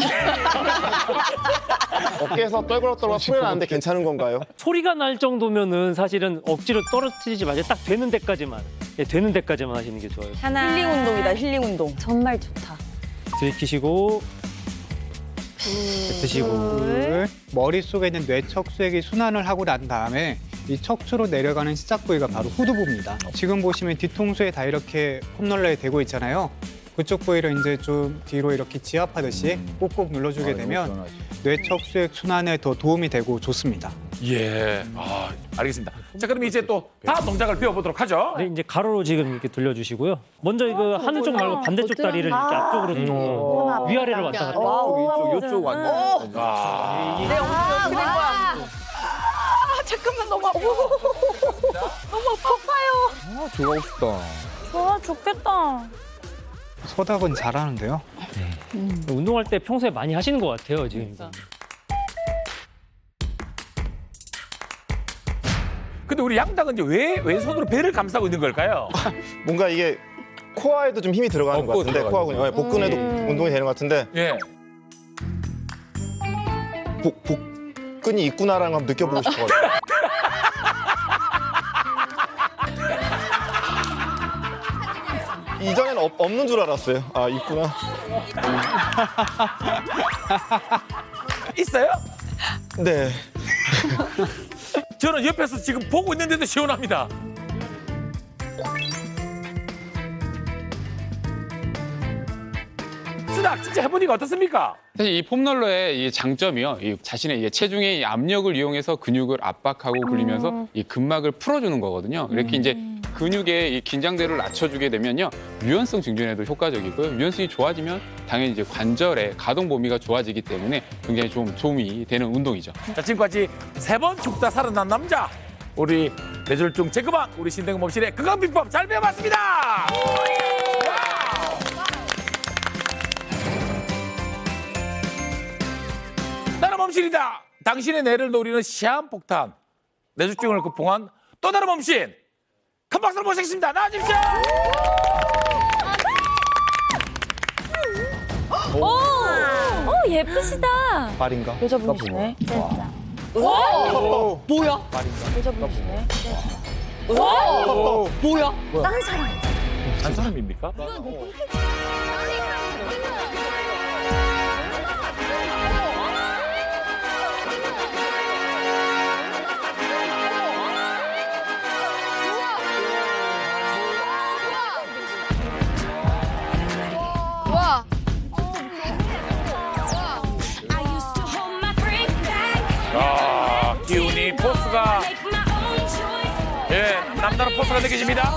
Speaker 12: 어깨에서 떨그럭떨그럭 소리 나는데 괜찮은 건가요?
Speaker 9: 소리가 날 정도면은 사실은 억지로 떨어뜨리지 마세요. 딱 되는 데까지만. 되는 데까지만 하시는 게 좋아요.
Speaker 5: 하나.
Speaker 2: 힐링 운동이다, 힐링 운동.
Speaker 4: 정말 좋다.
Speaker 9: 들이키시고 뱉으시고
Speaker 7: 머릿속에 있는 뇌척수액이 순환을 하고 난 다음에 이 척추로 내려가는 시작 부위가 바로 후두부입니다. 지금 보시면 뒤통수에 다 이렇게 폼롤러에 대고 있잖아요. 그쪽 부위를 이제 좀 뒤로 이렇게 지압하듯이 꼭꼭 눌러주게 되면 뇌척수액 순환에 더 도움이 되고 좋습니다.
Speaker 1: 예, 알겠습니다. 자, 그럼 이제 또 다음 동작을 배워보도록 하죠.
Speaker 9: 네, 이제 가로로 지금 이렇게 돌려주시고요. 먼저 이거 하는 쪽 말고 반대쪽 다리를 이렇게 앞쪽으로 좀 위아래로 왔다 갔다.
Speaker 3: 이쪽 완전
Speaker 2: 잠깐만, 너무 아파. 너무 아파요.
Speaker 3: 좋아하고 싶다.
Speaker 5: 좋아, 좋겠다.
Speaker 7: 소닥은 잘하는데요.
Speaker 9: 운동할 때 평소에 많이 하시는 것 같아요, 지금.
Speaker 1: 근데 우리 양닭은 이제 왜 왼손으로 배를 감싸고 있는 걸까요?
Speaker 12: 뭔가 이게 코어에도 좀 힘이 들어가는 것 같은데 코어 근육, 복근에도 운동이 되는 것 같은데
Speaker 1: 예.
Speaker 12: 복근이 있구나라는 걸 한번 느껴보고 싶어가지고. 이전에는 없는 줄 알았어요. 아, 있구나.
Speaker 1: 있어요?
Speaker 12: 네.
Speaker 1: 저는 옆에서 지금 보고 있는데도 시원합니다. 쓰닥 진짜 해보니까 어떻습니까?
Speaker 6: 사실 이 폼롤러의 이 장점이요. 이 자신의 이 체중의 이 압력을 이용해서 근육을 압박하고 굴리면서 이 근막을 풀어주는 거거든요. 이렇게 이제 근육의 이 긴장대를 낮춰주게 되면요. 유연성 증진에도 효과적이고요. 유연성이 좋아지면 당연히 이제 관절의 가동 범위가 좋아지기 때문에 굉장히 좀 도움이 되는 운동이죠.
Speaker 1: 자, 지금까지 3번 죽다 살아난 남자 우리 뇌졸중 체크방 우리 신동엽 몸실의 건강비법 잘 배워봤습니다. 나는 몸실이다. 당신의 뇌를 노리는 시한폭탄 뇌졸중을 극복한 또 다른 몸신 큰 박수로 모시겠습니다. 나와주십시오.
Speaker 5: 예쁘시다.
Speaker 12: 말인가?
Speaker 2: 여자분이시네.
Speaker 12: 오!
Speaker 2: 뭐야?
Speaker 12: 말인가?
Speaker 2: 여자분이시네.
Speaker 12: 뭐야?
Speaker 2: 다른 사람.
Speaker 1: 한 사람입니까?
Speaker 8: 와.
Speaker 1: 아, 기운이 포스가 남다른 포스가 느껴집니다.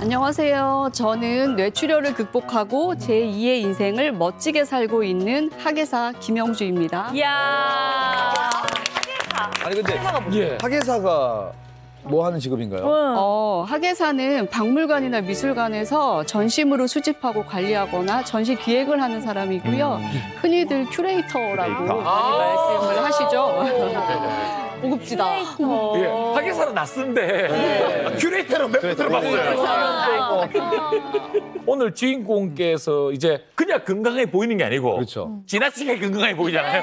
Speaker 13: 안녕하세요. 저는 뇌출혈을 극복하고 제2의 인생을 멋지게 살고 있는 학예사 김영주입니다.
Speaker 5: 이야.
Speaker 3: 아니 근데
Speaker 1: 예.
Speaker 3: 학예사가 뭐 하는 직업인가요?
Speaker 13: 학예사는 박물관이나 미술관에서 전시물을 수집하고 관리하거나 전시 기획을 하는 사람이고요. 흔히들 큐레이터라고 많이 말씀을 하시죠. 고급지다.
Speaker 1: 예, 학예사는 낯선데 큐레이터는 몇 번 들어봤어요. 오늘 주인공께서 이제 그냥 건강해 보이는 게 아니고
Speaker 3: 그렇죠.
Speaker 1: 지나치게 건강해 보이잖아요.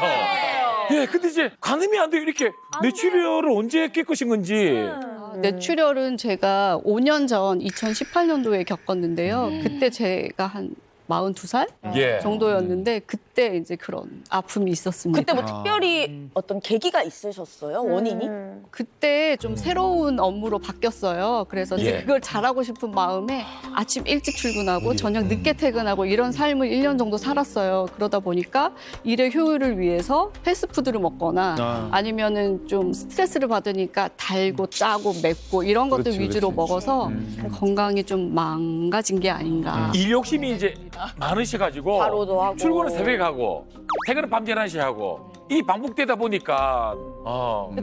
Speaker 1: 예, 근데 이제 가늠이 안 돼요. 이렇게 뇌출혈을 언제 깨끗인 건지.
Speaker 13: 뇌출혈은 제가 5년 전 2018년도에 겪었는데요. 그때 제가 한 42살
Speaker 1: 예.
Speaker 13: 정도였는데 그때 이제 그런 아픔이 있었습니다.
Speaker 2: 그때 뭐 특별히 어떤 계기가 있으셨어요? 원인이?
Speaker 13: 그때 좀 새로운 업무로 바뀌었어요. 그래서 이제
Speaker 1: 예.
Speaker 13: 그걸 잘하고 싶은 마음에 아침 일찍 출근하고 저녁 늦게 퇴근하고 이런 삶을 1년 정도 살았어요. 그러다 보니까 일의 효율을 위해서 패스트푸드를 먹거나 아니면은 좀 스트레스를 받으니까 달고 짜고 맵고 이런 것들
Speaker 3: 그렇지,
Speaker 13: 위주로
Speaker 3: 그렇지.
Speaker 13: 먹어서 건강이 좀 망가진 게 아닌가.
Speaker 1: 일 욕심이 이제 많으셔가지고
Speaker 2: 바로도 하고.
Speaker 1: 출근은 새벽에 하고 퇴근은 밤 11시에 하고 이 반복되다 보니까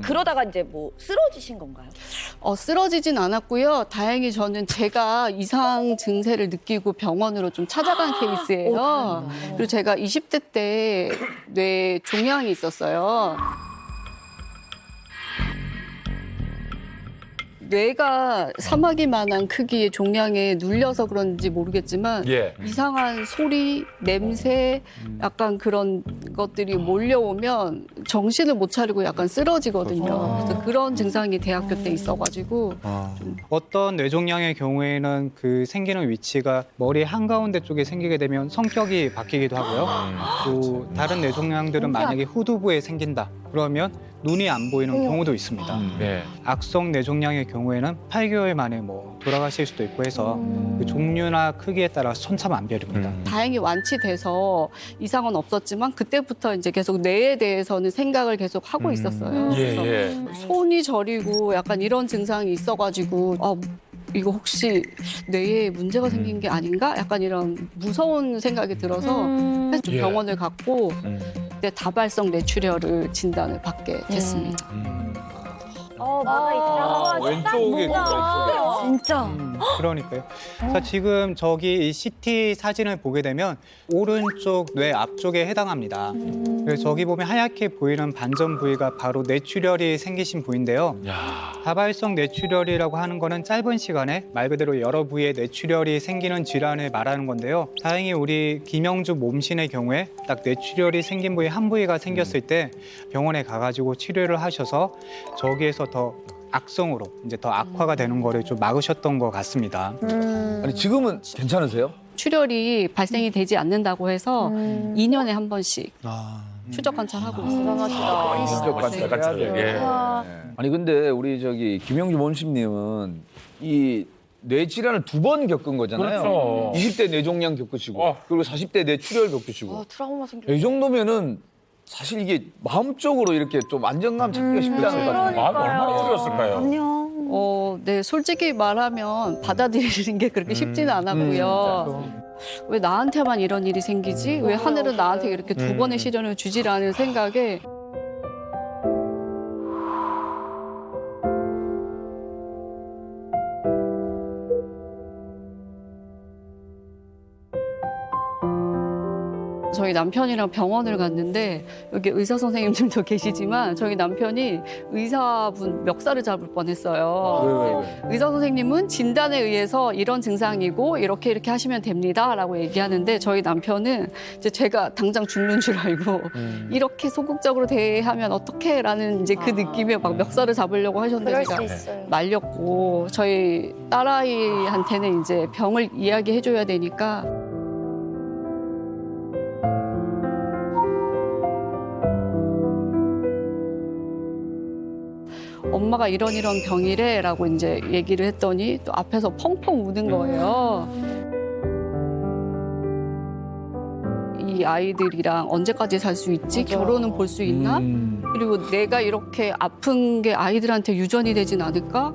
Speaker 2: 그러다가 이제 뭐 쓰러지신 건가요?
Speaker 13: 쓰러지진 않았고요. 다행히 저는 제가 이상 증세를 느끼고 병원으로 좀 찾아간 케이스예요. 그리고 제가 20대 때 뇌 종양이 있었어요. 뇌가 사마귀만한 크기의 종양에 눌려서 그런지 모르겠지만
Speaker 1: 예.
Speaker 13: 이상한 소리, 냄새, 약간 그런 것들이 몰려오면 정신을 못 차리고 약간 쓰러지거든요. 그래서 그런 증상이 대학교 때 있어가지고
Speaker 7: 어떤 뇌종양의 경우에는 그 생기는 위치가 머리 한가운데 쪽에 생기게 되면 성격이 바뀌기도 하고요. 또 다른 뇌종양들은 만약에 후두부에 생긴다 그러면 눈이 안 보이는 경우도 있습니다.
Speaker 1: 네.
Speaker 7: 악성 뇌종양의 경우에는 8개월 만에 뭐 돌아가실 수도 있고 해서 그 종류나 크기에 따라 천차만별입니다.
Speaker 13: 다행히 완치돼서 이상은 없었지만 그때부터 이제 계속 뇌에 대해서는 생각을 계속 하고 있었어요.
Speaker 1: 예,
Speaker 13: 그래서
Speaker 1: 예.
Speaker 13: 손이 저리고 약간 이런 증상이 있어가지고 이거 혹시 뇌에 문제가 생긴 게 아닌가? 약간 이런 무서운 생각이 들어서 좀
Speaker 1: 예.
Speaker 13: 병원을 갔고 그때 다발성 뇌출혈을 진단을 받게 됐습니다.
Speaker 5: 뭐가 있다.
Speaker 3: 왼쪽에
Speaker 5: 진짜. 진짜.
Speaker 7: 그러니까요. 그래서 지금 저기 이 CT 사진을 보게 되면 오른쪽 뇌 앞쪽에 해당합니다. 그래서 저기 보면 하얗게 보이는 반전 부위가 바로 뇌출혈이 생기신 부위인데요. 다발성 뇌출혈이라고 하는 거는 짧은 시간에 말 그대로 여러 부위에 뇌출혈이 생기는 질환을 말하는 건데요. 다행히 우리 김영주 몸신의 경우에 딱 뇌출혈이 생긴 부위 한 부위가 생겼을 때 병원에 가가지고 치료를 하셔서 저기에서 더 악성으로 이제 더 악화가 되는 거를 좀 막으셨던 것 같습니다.
Speaker 3: 아니 지금은 괜찮으세요?
Speaker 13: 출혈이 발생이 되지 않는다고 해서 2년에 한 번씩 추적 관찰하고 있습니다.
Speaker 3: 추적 관찰. 아니 근데 우리 저기 김영주 몸심님은 이 뇌 질환을 2번 겪은 거잖아요.
Speaker 1: 그렇죠.
Speaker 3: 20대 뇌종양 겪으시고 그리고 40대 뇌출혈 겪으시고.
Speaker 2: 트라우마 생겨.
Speaker 3: 이 정도면은 사실 이게 마음적으로 이렇게 좀 안정감 찾기가 쉽지 않을 것 같아요.
Speaker 1: 마음이 얼마나 어려웠을까요?
Speaker 13: 네, 솔직히 말하면 받아들이는 게 그렇게 쉽지는 않았고요. 왜 나한테만 이런 일이 생기지? 왜 하늘은 나한테 이렇게 2번의 시련을 주지라는 생각에 저희 남편이랑 병원을 갔는데 여기 의사 선생님들도 계시지만 저희 남편이 의사분 멱살을 잡을 뻔했어요.
Speaker 3: 왜?
Speaker 13: 의사 선생님은 진단에 의해서 이런 증상이고 이렇게 하시면 됩니다라고 얘기하는데 저희 남편은 이제 제가 당장 죽는 줄 알고 이렇게 소극적으로 대하면 어떡해라는 이제 그 느낌에 막 멱살을 잡으려고 하셨는데 제가 말렸고 저희 딸아이한테는 이제 병을 이야기해줘야 되니까. 엄마가 이런 병이래라고 이제 얘기를 했더니 또 앞에서 펑펑 우는 거예요. 이 아이들이랑 언제까지 살 수 있지? 결혼은 볼 수 있나? 그리고 내가 이렇게 아픈 게 아이들한테 유전이 되진 않을까?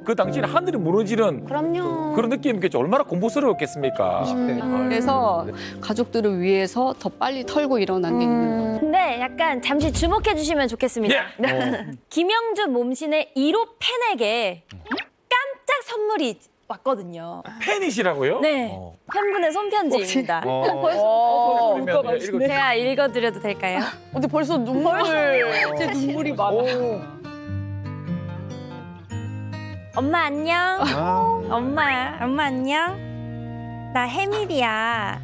Speaker 1: 그 당시에 하늘이 무너지는
Speaker 4: 그럼요.
Speaker 1: 그런 느낌이겠죠. 얼마나 공포스러웠겠습니까?
Speaker 13: 그래서 가족들을 위해서 더 빨리 털고 일어난 게 있는 거예요.
Speaker 5: 근데 약간 잠시 주목해 주시면 좋겠습니다. 김영주 몸신의 1호 팬에게 깜짝 선물이 왔거든요.
Speaker 1: 팬이시라고요?
Speaker 5: 네. 팬분의 손편지입니다.
Speaker 1: 그러면 읽어주세요.
Speaker 5: 제가 읽어드려도 될까요?
Speaker 2: 근데 벌써
Speaker 13: 제 눈물이 많아.
Speaker 5: 엄마 안녕. 엄마 안녕. 나 해밀이야.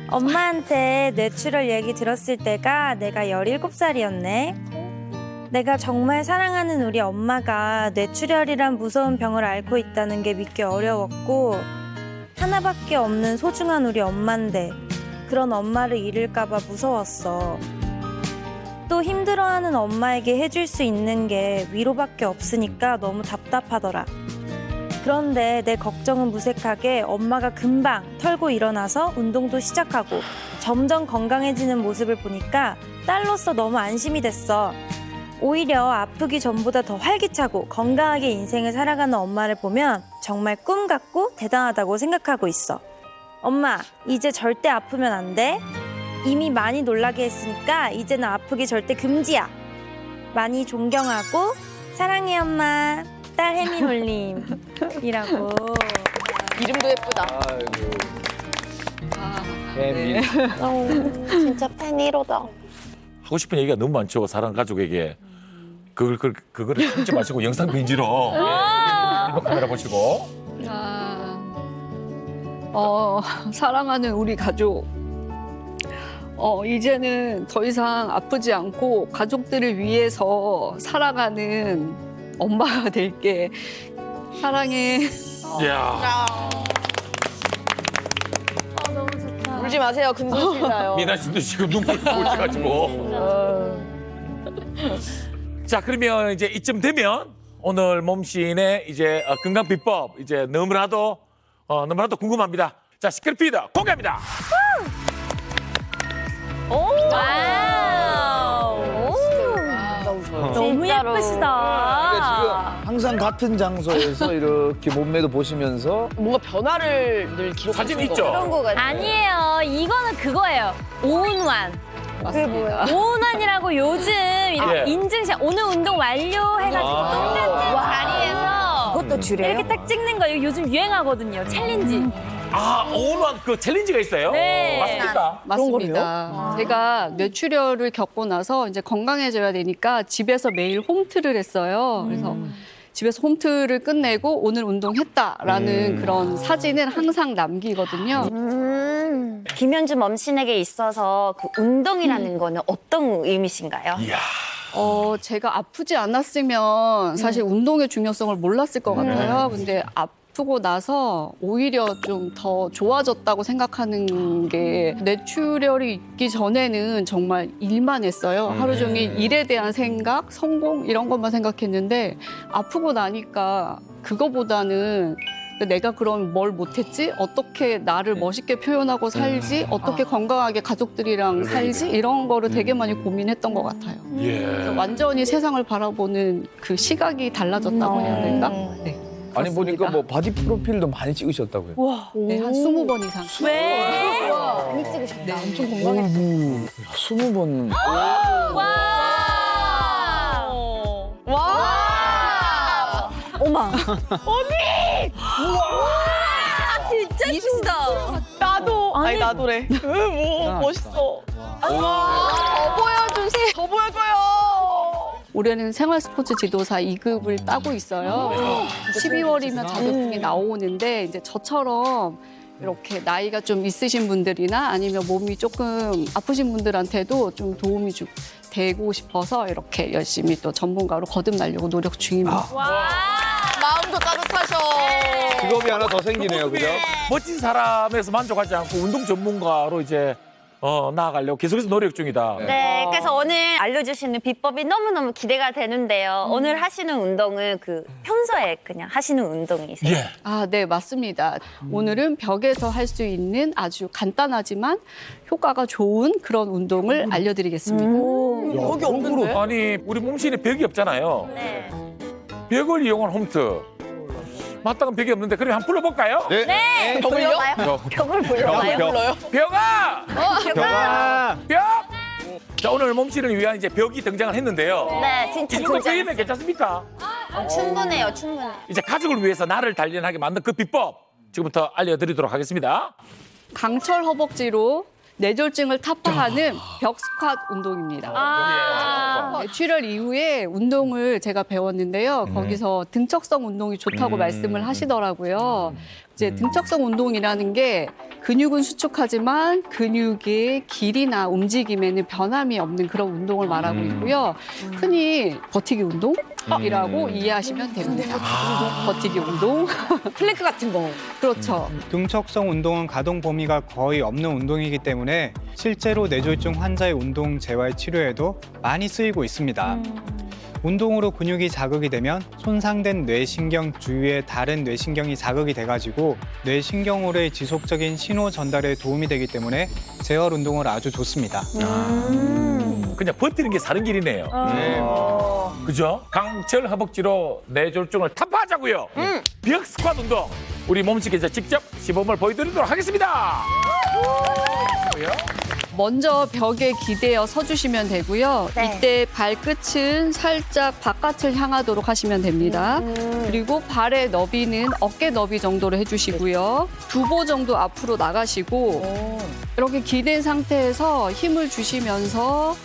Speaker 5: 엄마한테 뇌출혈 얘기 들었을 때가 내가 17살이었네. 내가 정말 사랑하는 우리 엄마가 뇌출혈이란 무서운 병을 앓고 있다는 게 믿기 어려웠고 하나밖에 없는 소중한 우리 엄마인데 그런 엄마를 잃을까 봐 무서웠어. 또 힘들어하는 엄마에게 해줄 수 있는 게 위로밖에 없으니까 너무 답답하더라. 그런데 내 걱정은 무색하게 엄마가 금방 털고 일어나서 운동도 시작하고 점점 건강해지는 모습을 보니까 딸로서 너무 안심이 됐어. 오히려 아프기 전보다 더 활기차고 건강하게 인생을 살아가는 엄마를 보면 정말 꿈 같고 대단하다고 생각하고 있어. 엄마, 이제 절대 아프면 안 돼. 이미 많이 놀라게 했으니까 이제는 아프기 절대 금지야. 많이 존경하고 사랑해 엄마. 딸 해민올림이라고.
Speaker 2: 이름도 예쁘다.
Speaker 3: 혜민.
Speaker 4: 진짜 팬 1호다.
Speaker 1: 하고 싶은 얘기가 너무 많죠. 사랑 가족에게. 그거를 참지 마시고 영상 빈지로 일본 카메라 보시고.
Speaker 13: 사랑하는 우리 가족. 이제는 더 이상 아프지 않고 가족들을 위해서 살아가는 엄마가 될게. 사랑해.
Speaker 1: 이야.
Speaker 5: 너무 좋다.
Speaker 2: 울지 마세요. 금손실 나요.
Speaker 1: 미나 씨도 지금 눈물이 보셔가지고. 자, 그러면 이제 이쯤 되면 오늘 몸신의 이제 건강 비법 이제 너무나도 궁금합니다. 자, 시크릿피드 공개합니다.
Speaker 5: 와우. 너무 예쁘시다.
Speaker 3: 지금 항상 같은 장소에서 이렇게 몸매도 보시면서
Speaker 2: 뭔가 변화를 늘 기록하시는
Speaker 1: 사진 있죠?
Speaker 4: 그런 거 같아요.
Speaker 5: 아니에요. 이거는 그거예요. 오운완.
Speaker 13: 맞습니다.
Speaker 5: 오운완이라고 요즘
Speaker 1: 예.
Speaker 5: 인증샷 오늘 운동 완료해가지고 똑같은 자리에서
Speaker 4: 그것도 줄여요?
Speaker 5: 이렇게 딱 찍는 거 요즘 유행하거든요. 챌린지.
Speaker 1: 오만 그 챌린지가 있어요?
Speaker 5: 네.
Speaker 1: 맞습니까?
Speaker 13: 맞습니다. 제가 뇌출혈을 겪고 나서 이제 건강해져야 되니까 집에서 매일 홈트를 했어요. 그래서 집에서 홈트를 끝내고 오늘 운동했다라는 그런 사진을 항상 남기거든요.
Speaker 4: 김현주 멈신에게 있어서 그 운동이라는 거는 어떤 의미신가요?
Speaker 1: 이야.
Speaker 13: 제가 아프지 않았으면 사실 운동의 중요성을 몰랐을 것 같아요. 근데 아프고 나서 오히려 좀 더 좋아졌다고 생각하는 게 뇌출혈이 있기 전에는 정말 일만 했어요. 하루 종일 일에 대한 생각, 성공 이런 것만 생각했는데 아프고 나니까 그거보다는 내가 그럼 뭘 못했지? 어떻게 나를 멋있게 표현하고 살지? 어떻게 건강하게 가족들이랑 살지? 이런 거를 되게 많이 고민했던 것 같아요.
Speaker 1: 예.
Speaker 13: 그래서 완전히 세상을 바라보는 그 시각이 달라졌다고 해야 될까? 네.
Speaker 3: 아니 보니까 뭐 바디 프로필도 많이 찍으셨다고요.
Speaker 13: 네, 한 20번 이상.
Speaker 5: 왜?
Speaker 13: 많이 찍으셨다. 네, 엄청 건강했어요.
Speaker 3: 20번.
Speaker 5: 와!
Speaker 4: 어마.
Speaker 5: 진짜 진짜.
Speaker 2: 나도.
Speaker 5: 아니,
Speaker 2: 나도래. 멋있어.
Speaker 13: 더 보여주세요. 더 보여줘요. 올해는 생활 스포츠 지도사 2급을 따고 있어요. 그래서 12월이면 자격증이 나오는데 이제 저처럼 이렇게 나이가 좀 있으신 분들이나 아니면 몸이 조금 아프신 분들한테도 좀 도움이 좀 되고 싶어서 이렇게 열심히 또 전문가로 거듭나려고 노력 중입니다.
Speaker 2: 마음도 따뜻하셔.
Speaker 3: 직업이 하나 더 생기네요, 그죠?
Speaker 1: 멋진 사람에서 만족하지 않고 운동 전문가로 이제 나아가려고 계속해서 노력 중이다.
Speaker 4: 네, 그래서 오늘 알려주시는 비법이 너무너무 기대가 되는데요. 오늘 하시는 운동은 그 평소에 그냥 하시는 운동이세요?
Speaker 1: 예.
Speaker 13: 네, 맞습니다. 오늘은 벽에서 할 수 있는 아주 간단하지만 효과가 좋은 그런 운동을 알려드리겠습니다.
Speaker 2: 여기 없는데?
Speaker 1: 아니 우리 몸신에 벽이 없잖아요.
Speaker 4: 네.
Speaker 1: 벽을 이용한 홈트. 마땅한 벽이 없는데 그럼 한번 불러볼까요?
Speaker 4: 네. 불러봐요. 벽을 불러봐요.
Speaker 1: 벽아!
Speaker 4: 벽아!
Speaker 1: 벽! 자 오늘 몸신을 위한 이제 벽이 등장을 했는데요.
Speaker 4: 네, 진짜
Speaker 1: 이 정도 벽이면 괜찮습니까?
Speaker 4: 충분해요, 충분해.
Speaker 1: 이제 가족을 위해서 나를 단련하게 만든 그 비법 지금부터 알려드리도록 하겠습니다.
Speaker 13: 강철 허벅지로 뇌졸중을 타파하는 벽 스쿼트 운동입니다. 뇌출혈 이후에 운동을 제가 배웠는데요. 거기서 등척성 운동이 좋다고 말씀을 하시더라고요. 이제 등척성 운동이라는 게 근육은 수축하지만 근육의 길이나 움직임에는 변함이 없는 그런 운동을 말하고 있고요. 흔히 버티기 운동이라고 이해하시면 됩니다. 버티기 운동.
Speaker 2: 플랭크 같은 거.
Speaker 13: 그렇죠.
Speaker 7: 등척성 운동은 가동 범위가 거의 없는 운동이기 때문에 실제로 뇌졸중 환자의 운동 재활 치료에도 많이 쓰이고 있습니다. 운동으로 근육이 자극이 되면 손상된 뇌신경 주위의 다른 뇌신경이 자극이 돼가지고 뇌신경으로의 지속적인 신호 전달에 도움이 되기 때문에 재활 운동을 아주 좋습니다.
Speaker 1: 그냥 버티는 게 사는 길이네요. 그죠? 강철 허벅지로 뇌졸중을 타파하자고요. 벽 스쿼트 운동 우리 몸식에서 직접 시범을 보여드리도록 하겠습니다.
Speaker 13: 먼저 벽에 기대어 서주시면 되고요.
Speaker 4: 네.
Speaker 13: 이때 발끝은 살짝 바깥을 향하도록 하시면 됩니다. 그리고 발의 너비는 어깨 너비 정도로 해주시고요. 두보 정도 앞으로 나가시고 이렇게 기댄 상태에서 힘을 주시면서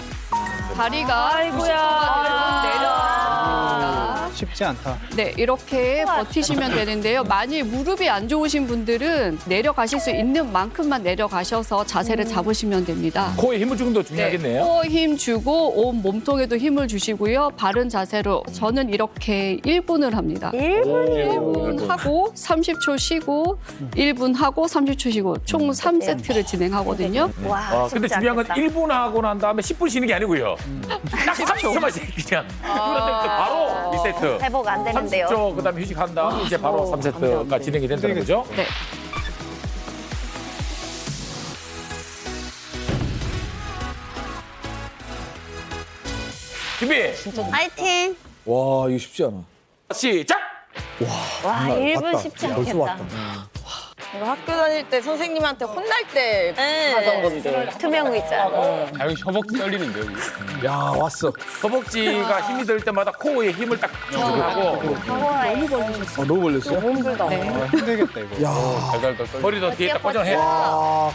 Speaker 13: 다리가 90도가 내려갑니다.
Speaker 7: 쉽지 않다.
Speaker 13: 네, 이렇게 버티시면 되는데요. 만일 무릎이 안 좋으신 분들은 내려가실 수 있는 만큼만 내려가셔서 자세를 잡으시면 됩니다.
Speaker 1: 코에 힘을 주는 것도 중요하겠네요.
Speaker 13: 코어 힘 주고 온 몸통에도 힘을 주시고요. 바른 자세로 저는 이렇게 1분을 합니다. 1분 하고 30초 쉬고 1분 하고 30초 쉬고 총 3세트를 진행하거든요.
Speaker 4: 와,
Speaker 1: 근데
Speaker 4: 쉽지
Speaker 1: 중요한 건
Speaker 4: 않겠다.
Speaker 1: 1분 하고 난 다음에 10분 쉬는 게 아니고요. 딱 30초만 그냥. 그런데 바로 리세트.
Speaker 4: 회복 안 되는데요.
Speaker 1: 30초 그다음에 휴식한 다음에 이제 바로 3세트가 진행이 된다는 거죠?
Speaker 13: 네.
Speaker 1: 준비.
Speaker 4: 파이팅!
Speaker 3: 와, 이거 쉽지 않아.
Speaker 1: 시작.
Speaker 5: 와, 1분 쉽지 않겠다.
Speaker 2: 이거 학교 다닐 때 선생님한테 혼날 때 하던 건데.
Speaker 4: 투명 의자.
Speaker 6: 아, 여기 허벅지 떨리는데 여기.
Speaker 3: 야 왔어.
Speaker 1: 허벅지가 힘이 들 때마다 코어에 힘을 딱 주고
Speaker 3: 너무 걸렸어요?
Speaker 7: 힘들겠다 이거.
Speaker 3: 야.
Speaker 6: 달달달 떨리.
Speaker 1: 머리도 뒤에 딱 고정해.
Speaker 3: 와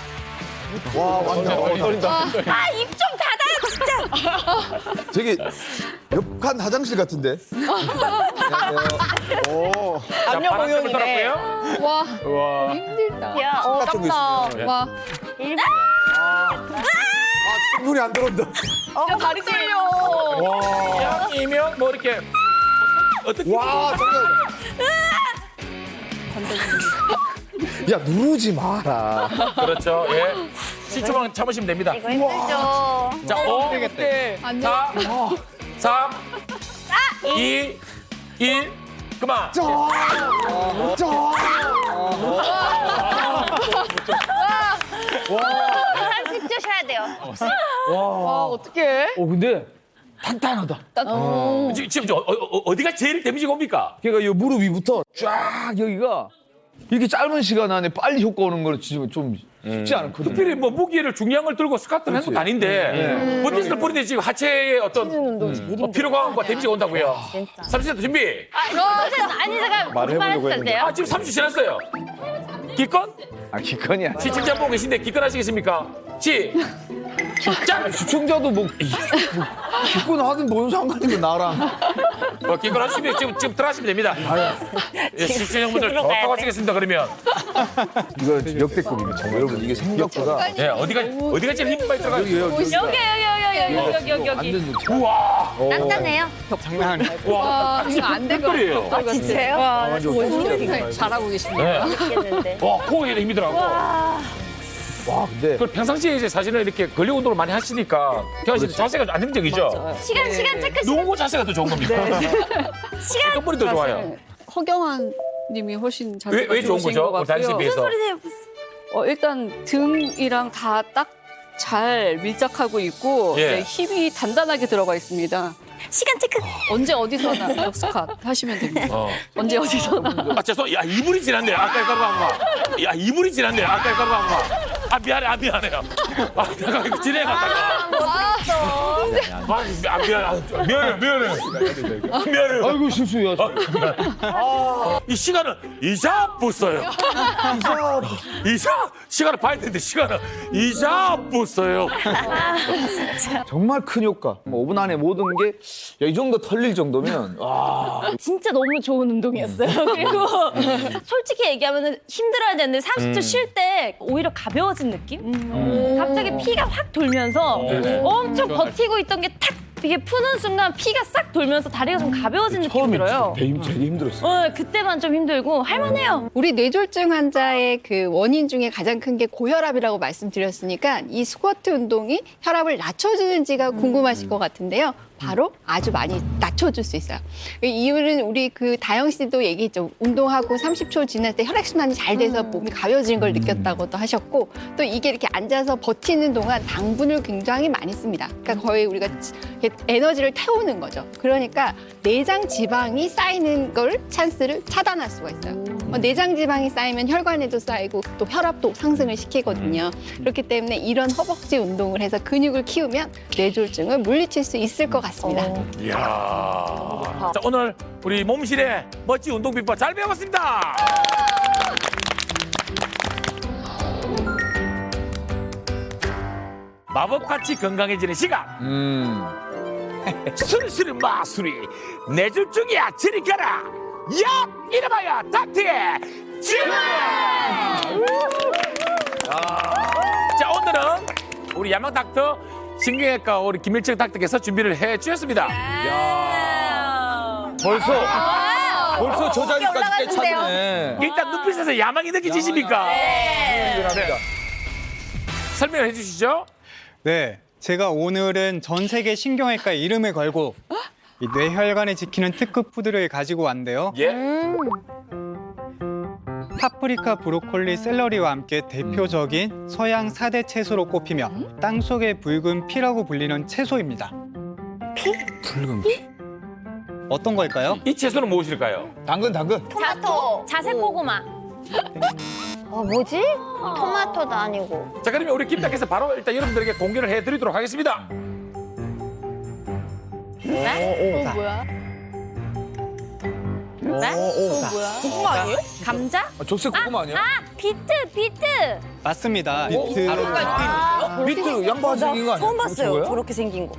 Speaker 3: 완전 떨린다.
Speaker 5: 아, 입 좀 닫아요, 진짜.
Speaker 3: 저기 옆칸 화장실 같은데. 오.
Speaker 2: 남녀 공용이네.
Speaker 1: 돌았고요.
Speaker 8: 와,
Speaker 6: 와.
Speaker 8: 힘들다.
Speaker 5: 야,
Speaker 3: 깜짝 놀랐어요.
Speaker 8: 와,
Speaker 3: 눈이 안 들어온다.
Speaker 2: 다리 떨려.
Speaker 3: 와.
Speaker 1: 이면 뭐 이렇게 어떻게
Speaker 3: 와 정말. 야 누르지 마라.
Speaker 1: 그렇죠. 예. 10초만 참으시면 됩니다.
Speaker 4: 이거 힘들죠.
Speaker 1: 자, 5,
Speaker 8: 안 돼.
Speaker 1: 4, 3, 2, 1. 그만.
Speaker 4: 한 10초 쉬어야 돼요.
Speaker 8: 와, 어떡해.
Speaker 3: 근데 탄탄하다.
Speaker 1: 지금 어디가 제일 데미지가 옵니까?
Speaker 3: 그러니까 이 무릎 위부터 쫙 여기가 이렇게 짧은 시간 안에 빨리 효과 오는 걸 진짜 좀 쉽지 않거든요.
Speaker 1: 특별히 뭐 무기를 중요한 걸 들고 스쿼트를 하는 것도 아닌데 버티스를 뿌리는데 지금 하체에 어떤 피로감과 데미지가 온다고요. 30초 준비.
Speaker 5: 아니, 잠깐.
Speaker 12: 말해보려고 했는데.
Speaker 1: 아 지금 30초 지났어요. 기권?
Speaker 3: 기권이야.
Speaker 1: 시청자 보고 계신데 기권하시겠습니까? 시작!
Speaker 3: 시청자도 뭐 기권 하든 뭔 상관이고 나랑.
Speaker 1: 기권하시면 지금 들어가시면 됩니다. 예, 시청자분들 좋다고 하시겠습니다. 그러면
Speaker 3: 이거 역대급입니다. 정말 여러분 이게 생각보다
Speaker 1: 예, 어디가 제일 힘 많이 들어가요?
Speaker 5: 여기.
Speaker 3: 완전
Speaker 1: 우와!
Speaker 4: 단단해요.
Speaker 7: 장난 아니야.
Speaker 8: 와, 이거 안 될 것
Speaker 1: 요
Speaker 8: 같아.
Speaker 4: 진짜요?
Speaker 8: 와, 잘하고 계십니다.
Speaker 1: 네. 와, 코어에 힘이 들어가고.
Speaker 3: 와 근데
Speaker 1: 그 평상시에 이제 사실은 이렇게 근력 운동을 많이 하시니까 경아 씨 자세가 안정적이죠?
Speaker 5: 시간 체크.
Speaker 1: 누구 자세가 더 좋은 겁니까? 시간 어떤 분이 더 좋아요?
Speaker 13: 허경환 님이 훨씬 잘
Speaker 1: 왜 좋은 거죠? 우리 다리 씨에 비해서.
Speaker 13: 일단 등이랑 다 딱 잘 밀착하고 있고
Speaker 1: 예.
Speaker 13: 네, 힘이 단단하게 들어가 있습니다.
Speaker 5: 시간 체크.
Speaker 13: 언제 어디서나 역스컷 하시면 됩니다. 언제 어디서나.
Speaker 1: 아, 죄송. 야, 2분이 지났네. 아까 까르한 거. 야, 2분이 지났네. 아까 까르한 거. 아, 미안해요. 아, 내가 이거 진행하다가. 미안해.
Speaker 3: 아이고 실수야.
Speaker 1: 이 시간은 이자부어요. 시간을 봐야 되는데 시간은 이자부어요.
Speaker 3: 정말 큰 효과. 뭐 5분 안에 모든 게 이 정도 털릴 정도면 와.
Speaker 5: 진짜 너무 좋은 운동이었어요. 그리고 솔직히 얘기하면 힘들어야 되는데 30초 쉴 때 오히려 가벼워진 느낌? 갑자기 피가 확 돌면서 엄청 버티고 있던 게 탁 이게 푸는 순간 피가 싹 돌면서 다리가 좀 가벼워진 느낌이 들어요.
Speaker 3: 되게 힘들었어.
Speaker 5: 그때만 좀 힘들고 할만해요.
Speaker 8: 우리 뇌졸중 환자의 그 원인 중에 가장 큰 게 고혈압이라고 말씀드렸으니까 이 스쿼트 운동이 혈압을 낮춰주는지가 궁금하실 것 같은데요. 바로 아주 많이 낮춰줄 수 있어요. 그 이유는 우리 그 다영 씨도 얘기했죠. 운동하고 30초 지날 때 혈액순환이 잘 돼서 몸이 가벼워지는 걸 느꼈다고도 하셨고 또 이게 이렇게 앉아서 버티는 동안 당분을 굉장히 많이 씁니다. 그러니까 거의 우리가 에너지를 태우는 거죠. 그러니까 내장 지방이 쌓이는 걸 찬스를 차단할 수가 있어요. 내장 지방이 쌓이면 혈관에도 쌓이고 또 혈압도 상승을 시키거든요. 그렇기 때문에 이런 허벅지 운동을 해서 근육을 키우면 뇌졸중을 물리칠 수 있을 것 같습니다.
Speaker 1: 이야. 자, 오늘 우리 몸실의 멋진 운동 비법 잘 배워봤습니다. 마법같이 건강해지는 시간. 술술은 마술이 뇌졸중이야 저리 가라. 야 이름하여 닥터의 질문. 자, 오늘은 우리 야망 닥터 신경외과 우리 김일철 닥터께서 준비를 해주셨습니다.
Speaker 3: 벌써 저 자리까지 꿰찼네.
Speaker 1: 일단 눈빛에서 야망이 느껴지십니까? 네. 설명을 해주시죠.
Speaker 7: 네, 제가 오늘은 전 세계 신경외과 이름을 걸고 이 뇌혈관을 지키는 특급 푸드를 가지고 왔는데요.
Speaker 1: 예.
Speaker 7: 파프리카, 브로콜리, 샐러리와 함께 대표적인 서양 4대 채소로 꼽히며 땅속의 붉은 피라고 불리는 채소입니다.
Speaker 3: 붉은 피.
Speaker 7: 어떤 걸까요?
Speaker 1: 이 채소는 무엇일까요?
Speaker 3: 당근.
Speaker 5: 토마토. 자색 고구마.
Speaker 4: 뭐지? 토마토도 아니고.
Speaker 1: 자, 그러면 우리 김 작가께서 바로 일단 여러분들에게 공개를 해드리도록 하겠습니다.
Speaker 8: 뭐야?
Speaker 2: 고구마 아니에요?
Speaker 5: 감자?
Speaker 3: 적색 고구마 아니야?
Speaker 5: 비트.
Speaker 7: 맞습니다. 비트. 바로
Speaker 3: 비트 양파 생긴 거 아니야?
Speaker 4: 처음 봤어요.
Speaker 3: 저거야?
Speaker 4: 저렇게 생긴 거.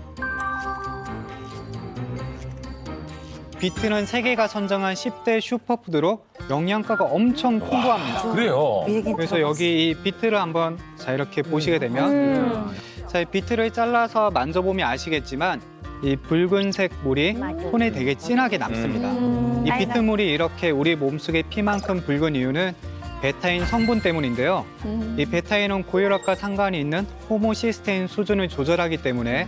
Speaker 7: 비트는 세계가 선정한 10대 슈퍼푸드로 영양가가 엄청 풍부합니다.
Speaker 1: 그래요.
Speaker 7: 그래서 여기 이 비트를 한번 자 이렇게 보시게 되면 자, 이 비트를 잘라서 만져보면 아시겠지만 이 붉은색 물이 손에 되게 진하게 남습니다. 이 비트물이 이렇게 우리 몸속의 피만큼 붉은 이유는 베타인 성분 때문인데요. 이 베타인은 고혈압과 상관이 있는 호모시스테인 수준을 조절하기 때문에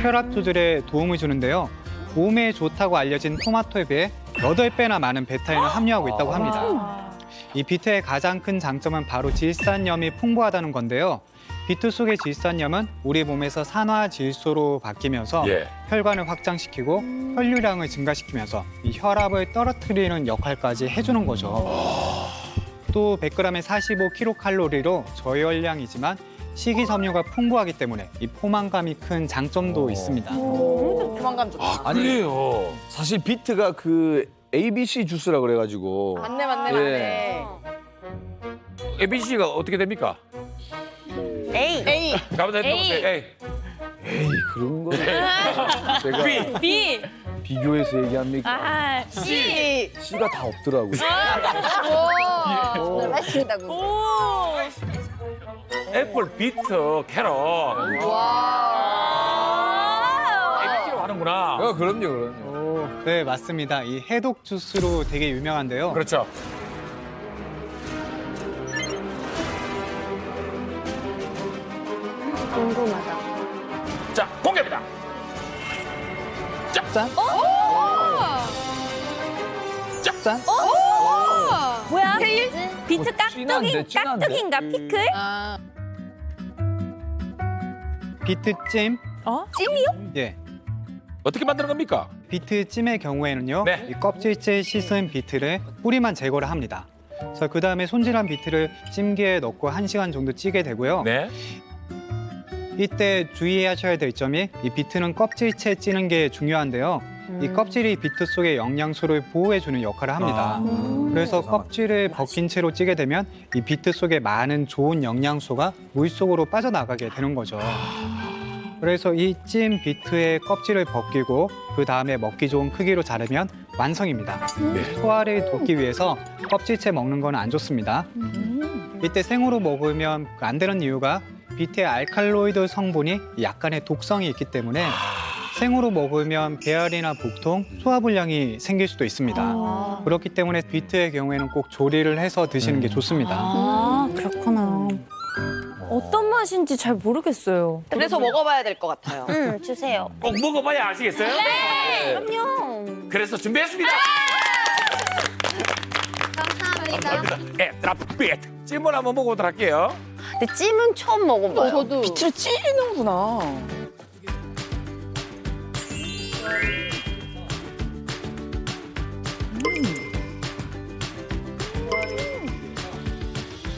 Speaker 7: 혈압 조절에 도움을 주는데요. 몸에 좋다고 알려진 토마토에 비해 8배나 많은 베타인을 함유하고 있다고 합니다. 이 비트의 가장 큰 장점은 바로 질산염이 풍부하다는 건데요. 비트 속의 질산염은 우리 몸에서 산화질소로 바뀌면서
Speaker 1: 예.
Speaker 7: 혈관을 확장시키고 혈류량을 증가시키면서 이 혈압을 떨어뜨리는 역할까지 해주는 거죠. 또 100g에 45kcal로 저열량이지만 식이섬유가 풍부하기 때문에 이 포만감이 큰 장점도 있습니다.
Speaker 2: 포만감 좋다.
Speaker 3: 아니,
Speaker 1: 그래요.
Speaker 3: 사실 비트가 그 ABC 주스라 그래가지고
Speaker 2: 맞네.
Speaker 1: ABC가 어떻게 됩니까?
Speaker 4: A.
Speaker 1: 가보자 해보세요. A.
Speaker 3: 에이 그런 거 제가
Speaker 5: B.
Speaker 3: 비교해서 얘기합니까?
Speaker 5: C.
Speaker 3: C가 다 없더라고요.
Speaker 4: 맛있다고.
Speaker 1: 애플, 비트, 캐럿. ABC로 하는구나.
Speaker 3: 그럼요.
Speaker 7: 네, 맞습니다. 이 해독 주스로 되게 유명한데요.
Speaker 1: 그렇죠.
Speaker 4: 궁금하다.
Speaker 1: 자, 공개합니다. 자,
Speaker 3: 짠?
Speaker 5: 뭐야? 비트
Speaker 3: 진한데, 진한데.
Speaker 5: 깍두기인가? 피클?
Speaker 7: 비트찜.
Speaker 5: 찜이요?
Speaker 7: 예.
Speaker 1: 어떻게 만드는 겁니까?
Speaker 7: 비트찜의 경우에는요.
Speaker 1: 네.
Speaker 7: 이 껍질째 씻은 비트를 뿌리만 제거를 합니다. 그래서 그 다음에 손질한 비트를 찜기에 넣고 1시간 정도 찌게 되고요.
Speaker 1: 네.
Speaker 7: 이때 주의하셔야 될 점이 이 비트는 껍질째 찌는 게 중요한데요. 이 껍질이 비트 속의 영양소를 보호해주는 역할을 합니다. 그래서 껍질을 벗긴 채로 찌게 되면 이 비트 속에 많은 좋은 영양소가 물속으로 빠져나가게 되는 거죠. 그래서 이 찜 비트의 껍질을 벗기고 그 다음에 먹기 좋은 크기로 자르면 완성입니다. 소화를 돕기 위해서 껍질째 먹는 건 안 좋습니다. 이때 생으로 먹으면 안 되는 이유가 비트의 알칼로이드 성분이 약간의 독성이 있기 때문에 생으로 먹으면 배앓이나 복통, 소화불량이 생길 수도 있습니다. 그렇기 때문에 비트의 경우에는 꼭 조리를 해서 드시는 게 좋습니다.
Speaker 5: 그렇구나. 어떤 맛인지 잘 모르겠어요.
Speaker 2: 그래서 먹어봐야 될 것 같아요.
Speaker 4: 주세요.
Speaker 1: 꼭 먹어봐야 아시겠어요?
Speaker 4: 그럼요.
Speaker 1: 그래서 준비했습니다.
Speaker 4: 감사합니다.
Speaker 1: 비트. 찜을 한번 먹어보도록 할게요.
Speaker 4: 근데 찜은 처음 먹어봐요.
Speaker 8: 저도
Speaker 2: 비트를 찌는구나.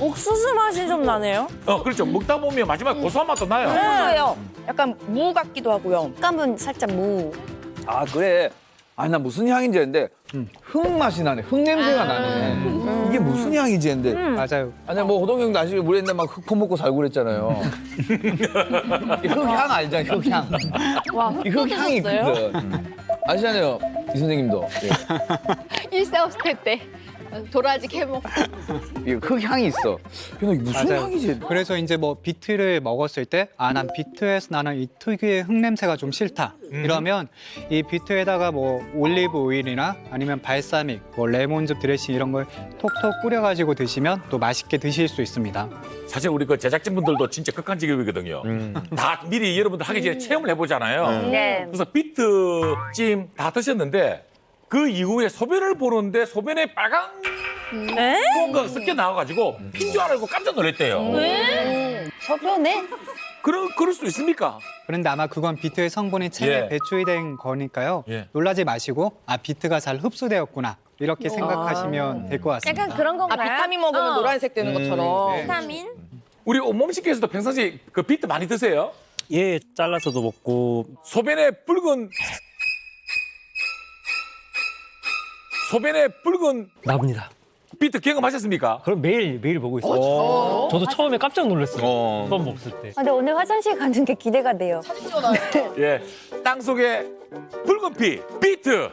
Speaker 5: 옥수수 맛이 좀 나네요.
Speaker 1: 그렇죠. 먹다 보면 마지막에 고소한 맛도 나요.
Speaker 2: 고소해요. 약간 무 같기도 하고요.
Speaker 4: 식감은 살짝 무.
Speaker 3: 아 그래. 아니 나 무슨 향인지 알는데 흙 맛이 나네. 흙 냄새가 나네. 이게 무슨 향이지 했는데.
Speaker 7: 맞아요.
Speaker 3: 아니 뭐 호동 형도 아시고 우리 옛날 막 흙 퍼먹고 살고 그랬잖아요. 이 흙향 알잖아요. 흙향. 이 흙향이 있거든. 아시잖아요. 이 선생님도.
Speaker 8: 일사후퇴 때 도라지 캐먹고
Speaker 3: 이 흙향이 있어. 근데 이게 무슨
Speaker 7: 맞아요.
Speaker 3: 향이지?
Speaker 7: 그래서 이제 뭐 비트를 먹었을 때 난 비트에서 나는 이 특유의 흙 냄새가 좀 싫다. 이러면 이 비트에다가 뭐 올리브 오일이나 아니면 발사믹, 뭐 레몬즙 드레싱 이런 걸 톡톡 뿌려가지고 드시면 또 맛있게 드실 수 있습니다.
Speaker 1: 사실 우리 그 제작진분들도 진짜 극한 직업이거든요. 다 미리 여러분들 하기 전에 체험을 해보잖아요.
Speaker 4: 네.
Speaker 1: 그래서 비트 찜 다 드셨는데 그 이후에 소변을 보는데 소변에 빨간 뭔가 섞여 나와가지고 핀 줄 알고 깜짝 놀랐대요.
Speaker 4: 소변에?
Speaker 1: 그럴 수 있습니까?
Speaker 7: 그런데 아마 그건 비트의 성분이 체내에
Speaker 1: 예.
Speaker 7: 배출이 된 거니까요.
Speaker 1: 예.
Speaker 7: 놀라지 마시고 비트가 잘 흡수되었구나 이렇게 생각하시면 될 것 같습니다.
Speaker 5: 약간 그런 건가요?
Speaker 2: 비타민 먹으면 노란색 되는 것처럼.
Speaker 7: 네.
Speaker 5: 비타민?
Speaker 1: 우리 몸씨께서도 평상시 그 비트 많이 드세요?
Speaker 9: 예, 잘라서도 먹고
Speaker 1: 소변에 붉은
Speaker 9: 납니다.
Speaker 1: 비트 경험하셨습니까?
Speaker 9: 그럼 매일 보고 있어요. 저도 처음에 깜짝 놀랐어요. 처음 먹을 때.
Speaker 4: 근데 오늘 화장실 가는 게 기대가 돼요.
Speaker 1: 예, 땅 속에 붉은 피, 비트.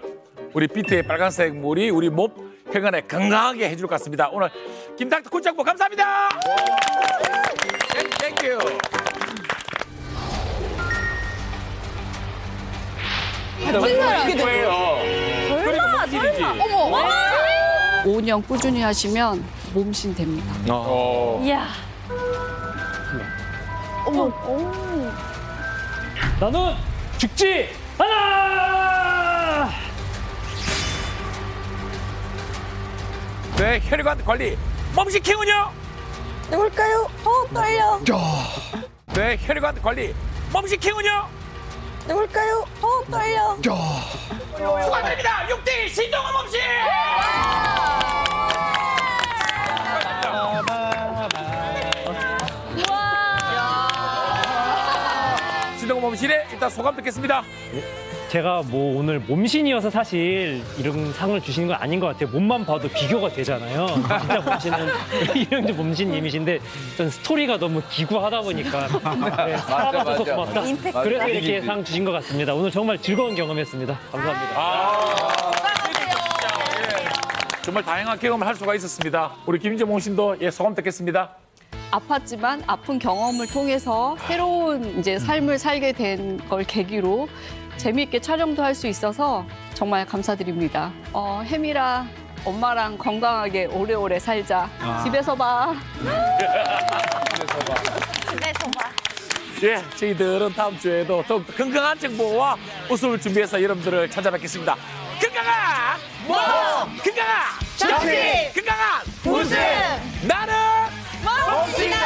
Speaker 1: 우리 비트의 빨간색 물이 우리 몸 혈관에 건강하게 해줄 것 같습니다. 오늘 김닥터 굿장보 감사합니다. 땡큐. 이게 뭐예요?
Speaker 2: 설마.
Speaker 13: 5년 꾸준히 하시면 몸신 됩니다.
Speaker 5: 이야.
Speaker 9: 나는 죽지 않아!
Speaker 1: 네, 혈관 관리 몸식 키운요.
Speaker 2: 누굴까요? 떨려.
Speaker 1: 네, 혈관 관리 몸식 키운요.
Speaker 2: 누굴까요? 떨려.
Speaker 1: 축하드립니다. 6대1 신동훈 몸식. 신동훈 몸식의 일단 소감 듣겠습니다.
Speaker 9: 제가 뭐 오늘 몸신이어서 사실 이런 상을 주시는 건 아닌 것 같아요. 몸만 봐도 비교가 되잖아요. 진짜 몸신은 이명재 몸신님이신데 전 스토리가 너무 기구하다 보니까 네, 살아봐줘서 고맙다. 그래서 이렇게 상 주신 것 같습니다. 오늘 정말 즐거운 경험이었습니다. 감사합니다.
Speaker 1: 정말 다양한 경험을 할 수가 있었습니다. 우리 김인재 몸신도 소감 듣겠습니다.
Speaker 13: 아팠지만 아픈 경험을 통해서 새로운 이제 삶을 살게 된 걸 계기로 재미있게 촬영도 할 수 있어서 정말 감사드립니다. 혜미랑 엄마랑 건강하게 오래오래 살자. 집에서 봐.
Speaker 4: 집에서 봐.
Speaker 1: 예, 저희들은 다음 주에도 더욱 건강한 정보와 웃음을 준비해서 여러분들을 찾아뵙겠습니다. 건강한 몸! 건강한 정신! 건강한 웃음! 나는 몸신이다!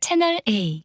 Speaker 5: 채널 A